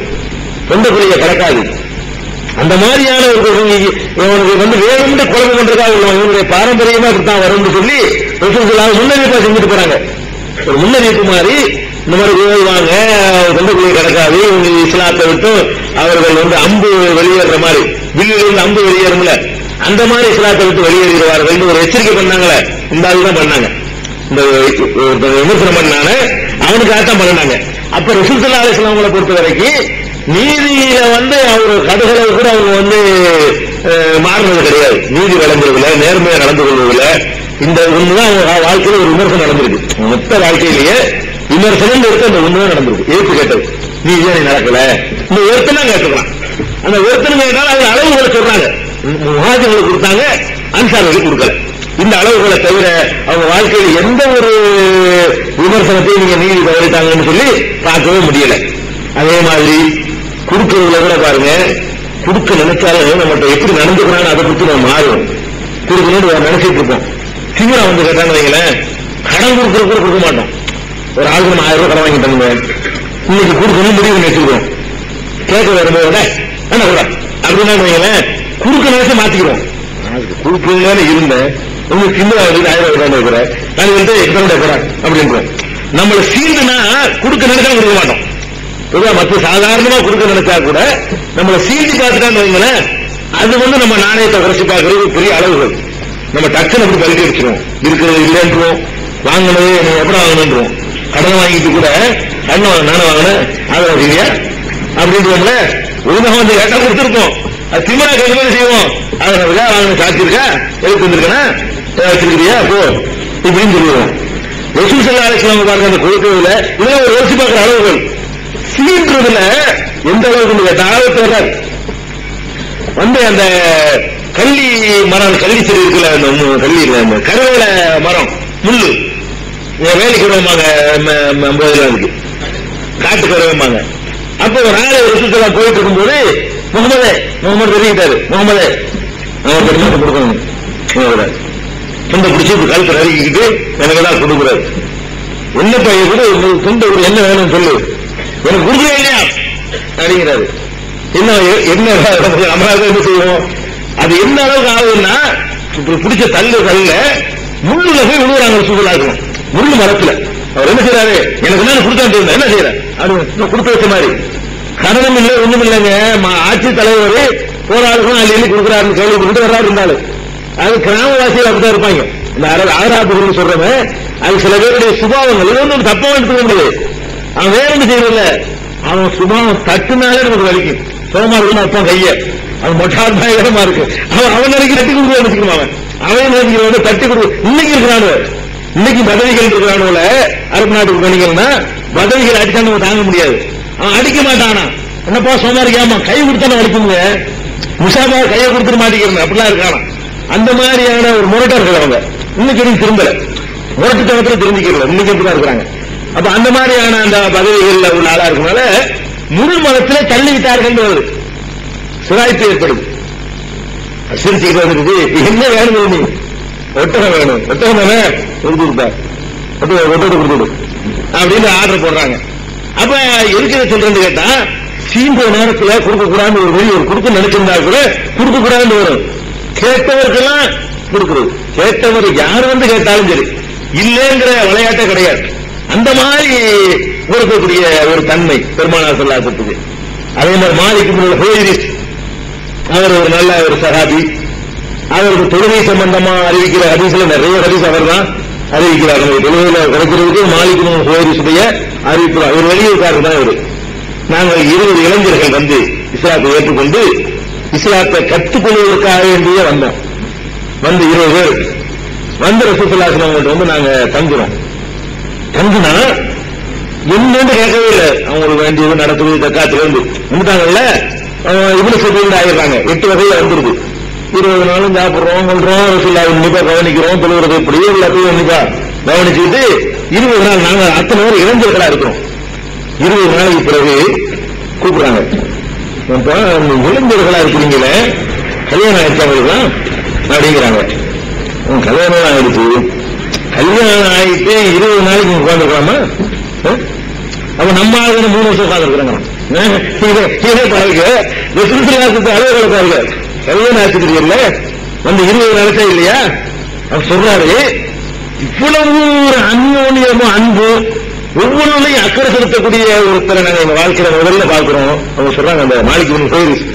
சொந்தக்குரிய கிடக்காது. அந்த மாதிரியான இவனுக்கு வேணும்னு குழம்பு பண்றதுக்காக இவனுடைய பாரம்பரியமா தான் வரும்னு சொல்லி ரசூலுல்லாஹி முன்னறிவிப்பா செஞ்சுட்டு போறாங்க. ஒரு முன்னறிவிப்பு மாதிரி இந்த மாதிரி ஓடுவாங்க, சொந்தக்குரிய கிடக்காது, இவங்க இஸ்லாத்தை விட்டு அவர்கள் அம்பு வெளியேற மாதிரி, வில்லிலிருந்து அம்பு வெளியேறும்ல அந்த மாதிரி இஸ்லாத்தை விட்டு வெளியேறுவார்கள் ஒரு எச்சரிக்கை பண்ணாங்களே, இந்த ஆளுதான் பண்ணாங்க. இந்த விமர்சனம் பண்ணாங்க, அவனுக்காகத்தான் பண்ணாங்க. அப்ப ரசூலுல்லாஹி அலைஹி வஸல்லம் பொறுத்த வரைக்கும் நீதியில அவரு கடுகளவு கூட அவங்க மாறினது கிடையாது. நீதி வழங்குறதுல, நேர்மையா நடந்து கொள்வதில்ல, இந்த ஒண்ணுதான் அவங்க வாழ்க்கையில ஒரு விமர்சனம் நடந்திருக்கு. மொத்த வாழ்க்கையிலேயே விமர்சனம் எடுத்து அந்த ஒண்ணுதான் நடந்திருக்கு. ஏற்று கேட்டது நீதியா நீ நடக்கல, இந்த ஒருத்தனா கேட்டுக்கலாம். அந்த ஒருத்தனும் கேட்டாலும் அவங்க அளவுகளை சொல்றாங்க. முஹாஜிர்களுக்கு கொடுத்தாங்க, அன்சார்களுக்கு கொடுக்கல. இந்த அளவுகளை தவிர அவங்க வாழ்க்கையில் எந்த ஒரு விமர்சனத்தையும் நீங்க நீதி தவறிட்டாங்கன்னு சொல்லி பார்க்கவே முடியல. அதே மாதிரி கொடுக்கிறதுல கூட பாருங்க, கொடுக்க நினைச்சாலும் நம்மகிட்ட எப்படி நடந்துக்கிறான்னு அதை பத்தி நம்ம மாறும். கொடுக்கணும்னு நினைச்சிட்டு இருப்போம். திமிரா வந்து கேட்டான்னு வைங்களேன், கடன் கொடுக்கற கூட கொடுக்க மாட்டோம். ஒரு ஆளுக்கு நம்ம 1000 ரூபாய் கடன் வாங்கிட்டாங்க, இன்னைக்கு கொடுக்கணும் முடிவு நினைச்சுக்கிறோம். கேட்க வரும்போது என்ன கூட அப்படின்னா வைங்களேன், கொடுக்க நினைச்சு மாத்திக்கிறோம். கொடுக்கணும்னு இருந்தேன், உங்களுக்கு திமிரா வந்து 1000 ரூபாய் இருக்கிற நான் வந்து எத்தனை போறேன் அப்படின்றோம். நம்மளை சீண்டுனா கொடுக்க நினைச்சா கொடுக்க மாட்டோம். மற்ற சாதாரணமா கொடுக்க நினைச்சா கூட நம்மளை சீண்டி பார்த்துட்டான்னு வைங்களேன், அது வந்து நம்ம நாணயத்தை உரைச்சி பார்க்கறது பெரிய அளவுகள். நம்ம டக்குன்னு அப்படி பறிக்க வச்சிருவோம், இருக்கிறது இல்லைன்றோம், வாங்கினது நீங்க எப்படி வாங்கணுன்றோம். கடன் வாங்கிட்டு கூட கடன் நானே வாங்கினேன் ஆதரவு இல்லையா அப்படின்றோம்ல, ஒழுங்காக வந்து கேட்டா கொடுத்துருப்போம். அது திமிரா கேட்கணும் செய்வோம். ஆதரவுக்கா வாங்கின சாட்சி இருக்கா, எழுத்து வந்திருக்கா, வச்சிருக்கிறியா போ இப்படின்னு சொல்லுவோம். ரசூல் ஸல்லல்லாஹு அலைஹி வஸல்லம் பாருங்க, அந்த கொடுக்கிறதுல இதெல்லாம் ஒரு யோசிச்சு பார்க்கிற அளவுகள். சீன்றதுல எந்த அளவுக்கு கேட்டா ஆபத்து வர்றாரு வந்து அந்த கள்ளி மரம், கள்ளி செடி இருக்குல்ல, அந்த கள்ளி இல்ல, அந்த கருவேல மரம் முள்ளு வேலைக்கு வருவாங்க, 50 இருக்கு காட்டுக்கு வருவாங்க. அப்ப ஒரு நாள் ரிசுத்தெல்லாம் போயிட்டு இருக்கும்போது முகமது தெரிவித்தாரு, முகமதே அவன் பெருமாள் கொடுக்கணும், துண்டை பிடிச்சி கழுத்தை நறுக்கிக்கிட்டு எனக்கு தான் கொடுக்குறாரு. என்ன பைய கூட துண்டை என்ன வேணும்னு சொல்லு, எனக்கு கொடுக்கவே இல்லையா அப்படிங்கிறாரு. என்ன நம்மளால என்ன செய்வோம், அது என்ன அளவுக்கு ஆகுதுன்னா பிடிச்ச தள்ளு முள்ளுல போய் விழுவுறாங்க. சூழலா இருக்கும் முள்ளு மரத்துல. அவர் என்ன செய்யறாரு, எனக்கு என்ன கொடுத்தா என்ன செய்யற அது கொடுத்து வச்ச மாதிரி. கடனும் இல்லை ஒண்ணும் இல்லைங்க, ஆட்சி தலைவர் போராடுக்கும் அள்ளி கொடுக்குறாருன்னு கேள்விப்பட்டு வர்றாரு. இருந்தாலும் அது கிராமவாசிகள் அப்படிதான் இருப்பாங்க. இந்த ஆராபுகள் சொல்றவன் அது சில பேருடைய சுபாவங்கள். இது ஒன்றும் தப்பா எடுத்துக்க முடியாது. அவன் வேற ஒன்று செய்யறதில்ல, அவன் சுபாவம் தட்டுனாலே நமக்கு வலிக்கும். சோமா இருக்குன்னு அர்த்தம் கைய, அவன் மொட்டாத்மாயகரமா இருக்கு. அவன் நினைக்க தட்டி கொடுக்க நினைச்சுக்கணும். அவன் நினைக்கிறவன் தட்டி கொடுக்க. இன்னைக்கு இருக்கிறானு, இன்னைக்கு பதவிகள் இருக்கிறானுல அரபு நாட்டுக்கு போனீங்கன்னா பதவிகள் அடிச்சா நம்ம தாங்க முடியாது. அவன் அடிக்க மாட்டானா, என்னப்பா சோமா இருக்காமா கை கொடுத்தா அடிக்குங்க, முசாபா கையை கொடுத்துட மாட்டேங்கிறேன் அப்படிலாம் இருக்கானா. அந்த மாதிரியான ஒரு முரட்டர்கள் அவங்க. இன்னைக்கு திரும்பல, முரட்டுத்தனத்துல திரும்பிக்கிறல, இன்னைக்கு எப்படிதான் இருக்கிறாங்க. அப்ப அந்த மாதிரியான அந்த பதவிகள் உள்ள ஆளா இருக்கனால முழு மதத்திலே தள்ளிவிட்டார்கள் வருது, சுராய்ப்பு ஏற்படுது. சிரிச்சுக்கிட்டு வந்துருக்கு, என்ன வேணும் நீ, ஒட்டகம் வேணும், ஒட்டகம் தானே கொடுத்துருப்பா, ஒட்டகத்தை கொடுத்துடு அப்படின்னு ஆர்டர் போடுறாங்க. அப்ப எதுக்கு சொல்றேன்னு கேட்டா, சீன்ற நேரத்துல கொடுக்க கூடாதுன்னு ஒரு வழி, ஒரு கொடுக்க நினைச்சிருந்தா கூட கொடுக்க கூடாதுன்னு வரும். கேட்டவருக்கெல்லாம் கொடுக்கிறது, கேட்டவர் யார் வந்து கேட்டாலும் சரி, இல்லைங்கிற விளையாட்டே கிடையாது. அந்த மாதிரி கொடுக்கக்கூடிய ஒரு தன்மை பெருமானார் ஸல்லல்லாஹு அலைஹி வஸல்லம். அதே மாதிரி மாலிக் இப்னு ஹுவைரிஸ் அவர் ஒரு நல்ல ஒரு சஹாபி. அவருக்கு தொழுகை சம்பந்தமா அறிவிக்கிற ஹதீஸ்ல நிறைய ஹதீஸ் அவர் தான் அறிவிக்கிறார். தொழுகையில கிடைக்கிறதுக்கு மாலிக் இப்னு ஹுவைரிஸுடைய அறிவிப்பு அவர் வெளியூர்காரர் தான். இவர் நாங்கள் 20 இளைஞர்கள் வந்து இஸ்லாத்தை ஏற்றுக்கொண்டு இஸ்லாத்தை கற்றுக்கொள்வதற்காக வேண்டிய வந்தோம். வந்து 20 பேர் வந்து ரசூல் ஸல்லல்லாஹு அலைஹி வஸல்லம் வந்து நாங்க தங்குறோம். தங்குனா என்னன்னு கேட்கவே இல்லை. அவங்களுக்கு வேண்டியது நடக்குது, தக்காத்துல இருந்து வந்துட்டாங்கல்ல, இவ்வளவு செட்டில் ஆகிடுறாங்க. 8 வகையில வந்துருது. 20 நாளும் சாப்பிடுறோம், கொள்றோம், ரசூலுல்லாஹ் உன்னிப்பா கவனிக்கிறோம், தொழுகிறது எப்படி எல்லாத்தையும் உன்னிப்பா கவனிச்சுக்கிட்டு 20 நாள் நாங்க அத்தனை பேர் இளைஞர்களா இருக்கிறோம். 20 நாளைக்கு பிறகு கூப்பிடுறாங்க, இளைஞர்களா இருக்கிறீங்களே, கல்யாணம் ஆயிடுச்சா அப்படிங்கிறாங்க. கல்யாணம் ஆயிடுச்சு, கல்யாணம் ஆகிட்டு 20 நாளைக்கு உட்காந்துருக்கலாமா? அப்ப நம்ம ஆளுங்க 3 வருஷம் உட்காந்துருக்கிறாங்க. அலுவலக பாருங்க, கல்யாணம் ஆச்சுக்கிறீங்கல்ல வந்து 20 நாளைக்கா இல்லையா? அவர் சொல்றாரு, இவ்வளவு ஒரு அந்யோன்யமும் அன்பு, ஒவ்வொருவரையும் அக்கறை செலுத்தக்கூடிய ஒருத்தரை நாங்க எங்க வாழ்க்கையில முதல்ல பாக்குறோம். அவங்க சொல்றாங்க, அந்த மாலிக் இப்னு ஹுவைரிஸ்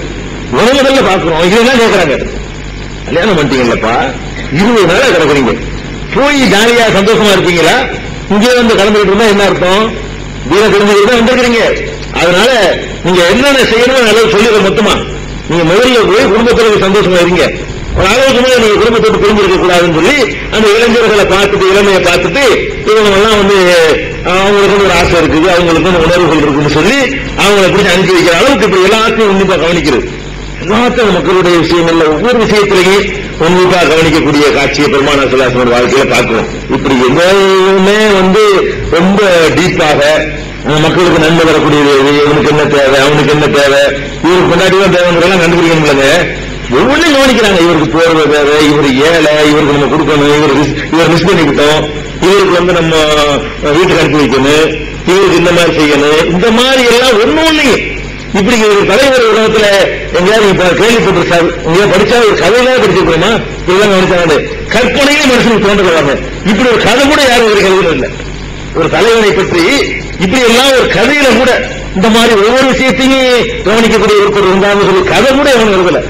முதல்ல பாக்குறோம். இதெல்லாம் கேட்கறாங்க, கல்யாணம் பண்ணிட்டீங்கல்லப்பா, 20 நாளா கிடக்குறீங்க, போய் ஜாலியா சந்தோஷமா இருப்பீங்களா? இங்கே வந்து கலந்துகிட்டு இருந்தா என்ன அர்த்தம்? வீர தெரிஞ்சுக்கிட்டு தான் வந்திருக்கிறீங்க. அதனால நீங்க என்னென்ன செய்யணும் அளவு சொல்லிடுற மொத்தமா நீங்க முதல்ல போய் குடும்பத்தோட சந்தோஷமா இருங்க. ஒரு அளவுக்கு மேல நீங்க குடும்பத்தோடு பிரிஞ்சிருக்க கூடாதுன்னு சொல்லி அந்த இளைஞர்களை பார்த்துட்டு, இளமையை பார்த்துட்டு, இவங்க எல்லாம் வந்து அவங்களுக்கு ஒரு ஆசை இருக்குது, அவங்களுக்கு உணர்வுகள் இருக்குன்னு சொல்லி அவங்களை பிடிச்சி அனுப்பி வைக்கிற அளவுக்கு இப்படி எல்லாத்தையும் உன்னிப்பா கவனிக்கிறது. எல்லாத்தையும் மக்களுடைய விஷயங்கள்ல ஒவ்வொரு விஷயத்திலையும் உன்னிப்பா கவனிக்கக்கூடிய காட்சியை பெருமானார் ஸல்லல்லாஹு அலைஹி வஸல்லம் வாழ்க்கையில பார்க்கிறோம். இப்படி எதுவுமே வந்து ரொம்ப டீப்பாக அந்த மக்களுக்கு நன்மை வரக்கூடியது எது, இவனுக்கு என்ன தேவை, அவனுக்கு என்ன தேவை, இவருக்கு கொண்டாடிதான் தேவைங்கிறதெல்லாம் கண்டுபிடிக்கணும்லங்க. ஒவ்வொன்றும் கவனிக்கிறாங்க. இவருக்கு போர்வை தேவை, இவரு ஏழை, இவருக்கு நம்ம கொடுக்கணும், இவர் மிஸ் பண்ணிக்கிட்டோம், இவருக்கு நம்ம வீட்டுக்கு அனுப்பி வைக்கணும், இவருக்கு இந்த மாதிரி செய்யணும், இந்த மாதிரி எல்லாம் ஒண்ணு இப்படி ஒரு தலைவர் உலகத்துல எங்கேயாவது கேள்விப்பட்டிருக்காரு, எங்கேயா படிச்சா ஒரு கதையெல்லாம் படிச்சிருக்கோமா, இதெல்லாம் கவனிச்சாங்க. கற்பனையே மனுஷனுக்கு தோன்றவாங்க. இப்படி ஒரு கதை கூட யாரும் ஒரு கதையில இல்லை. ஒரு தலைவனை பற்றி இப்படி எல்லாம் ஒரு கதையில கூட இந்த மாதிரி ஒவ்வொரு விஷயத்தையும் கவனிக்கக்கூடிய ஒருத்தர் இருந்தாலும் சொல்லி கதை கூட எவன் வருவல.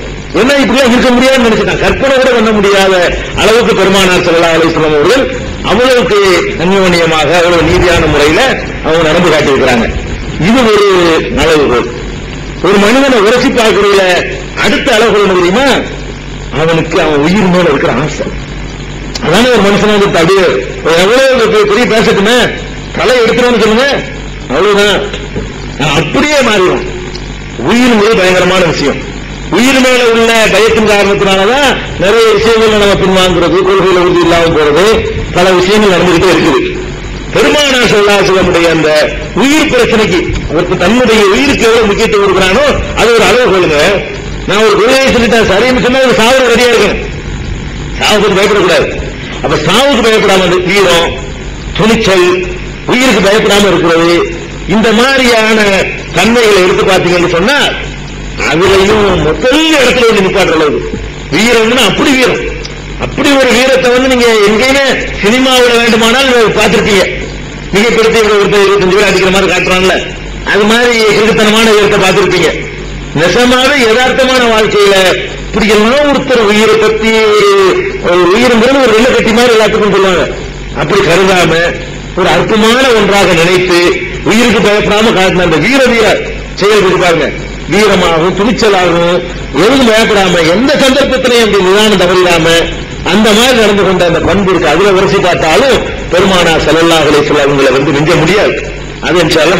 என்ன இப்படிலாம் இருக்க முடியாதுன்னு நினைச்சிட்டான். கற்பனை கூட பண்ண முடியாத அளவுக்கு பெருமானார் ஸல்லல்லாஹு அலைஹி வஸல்லம் அவர்கள் அவ்வளவுக்கு அந்யோன்யமாக அவ்வளவு நீதியான முறையில அவங்க நடந்து காட்டியிருக்கிறாங்க. இது ஒரு அளவுகோல். ஒரு மனிதனை உரசி பார்க்கிறதுல அடுத்த அளவுகோல் என்ன தெரியுமா? அவனுக்கு அவன் உயிர் மேல இருக்கிற ஆசை. அதான ஒரு மனுஷன் வந்து அப்படியே எவ்வளவு பெரிய பேசட்டுமே, தலை எடுத்துருன்னு சொல்லுங்க, அவ்வளவுதான், அப்படியே மாறிடும். உயிர் மேல பயங்கரமான விஷயம். உயிர் மேல உள்ள பயத்தின் காரணத்தினாலதான் நிறைய விஷயங்கள் நம்ம பின்வாங்குறது, கொள்கையில உறுதி இல்லாமல் போறது, பல விஷயங்கள் நடந்துகிட்டே இருக்குது. பெருமானார் ஸல்லல்லாஹு அலைஹி வஸல்லம் அந்த உயிர் பிரச்சனைக்கு ஒருத்தர் தன்னுடைய உயிருக்கு எவ்வளவு முக்கியத்துவம் கொடுக்கிறானோ அது ஒரு அளவு சொல்லுங்க. நான் ஒரு கொள்கையை சொல்லிட்டேன் சரின்னு சொன்னா ஒரு சாவுக்கு ரெடியா இருக்கணும். சாவுக்கு பயப்படக்கூடாது. அப்ப சாவுக்கு பயப்படாம வீரம், துணிச்சல், உயிருக்கு பயப்படாம இருக்கிறது, இந்த மாதிரியான தன்மைகளை எடுத்து பார்த்தீங்கன்னு சொன்னா அதுலயும் முதல் இடத்துல வந்து நிப்பாட்டுற அளவு வீரம்னா அப்படி வீரம். அப்படி ஒரு வீரத்தை வந்து நீங்க எங்கேயுமே சினிமாவில் வேண்டுமானால் பார்த்திருப்பீங்க. மிகப்படுத்தி ஒருத்தர் 25 பேர் அடிக்கிற மாதிரி காட்டுறாங்கல்ல, அது மாதிரி கிருத்தனமான வீரத்தை பார்த்திருப்பீங்க. நெசமாவே யதார்த்தமான வாழ்க்கையில இப்படியெல்லாம் ஒருத்தர் உயிரை பத்தி ஒரு உயிர்ங்கிறது ஒரு வெள்ள கட்டி மாதிரி எல்லாத்துக்கும் சொல்லுவாங்க. அப்படி கருதாம ஒரு அற்புதமான ஒன்றாக நினைத்து உயிருக்கு பயப்படாம காட்டின அந்த வீர செயல்பட்டு பாருங்க. வீரமாகவும் துணிச்சலாகவும் எதுவும் பயப்படாம எந்த சந்தர்ப்பத்திலையும் அப்படி நிதானம் தவறிடாம அந்த மாதிரி நடந்து கொண்ட அந்த பண்பு இருக்கு. அதுல உரசி பார்த்தாலும் பெருமானார் ஸல்லல்லாஹு அலைஹி வஸல்லம் அவங்களை வந்து மிஞ்ச முடியாது. அது இன்ஷா அல்லாஹ்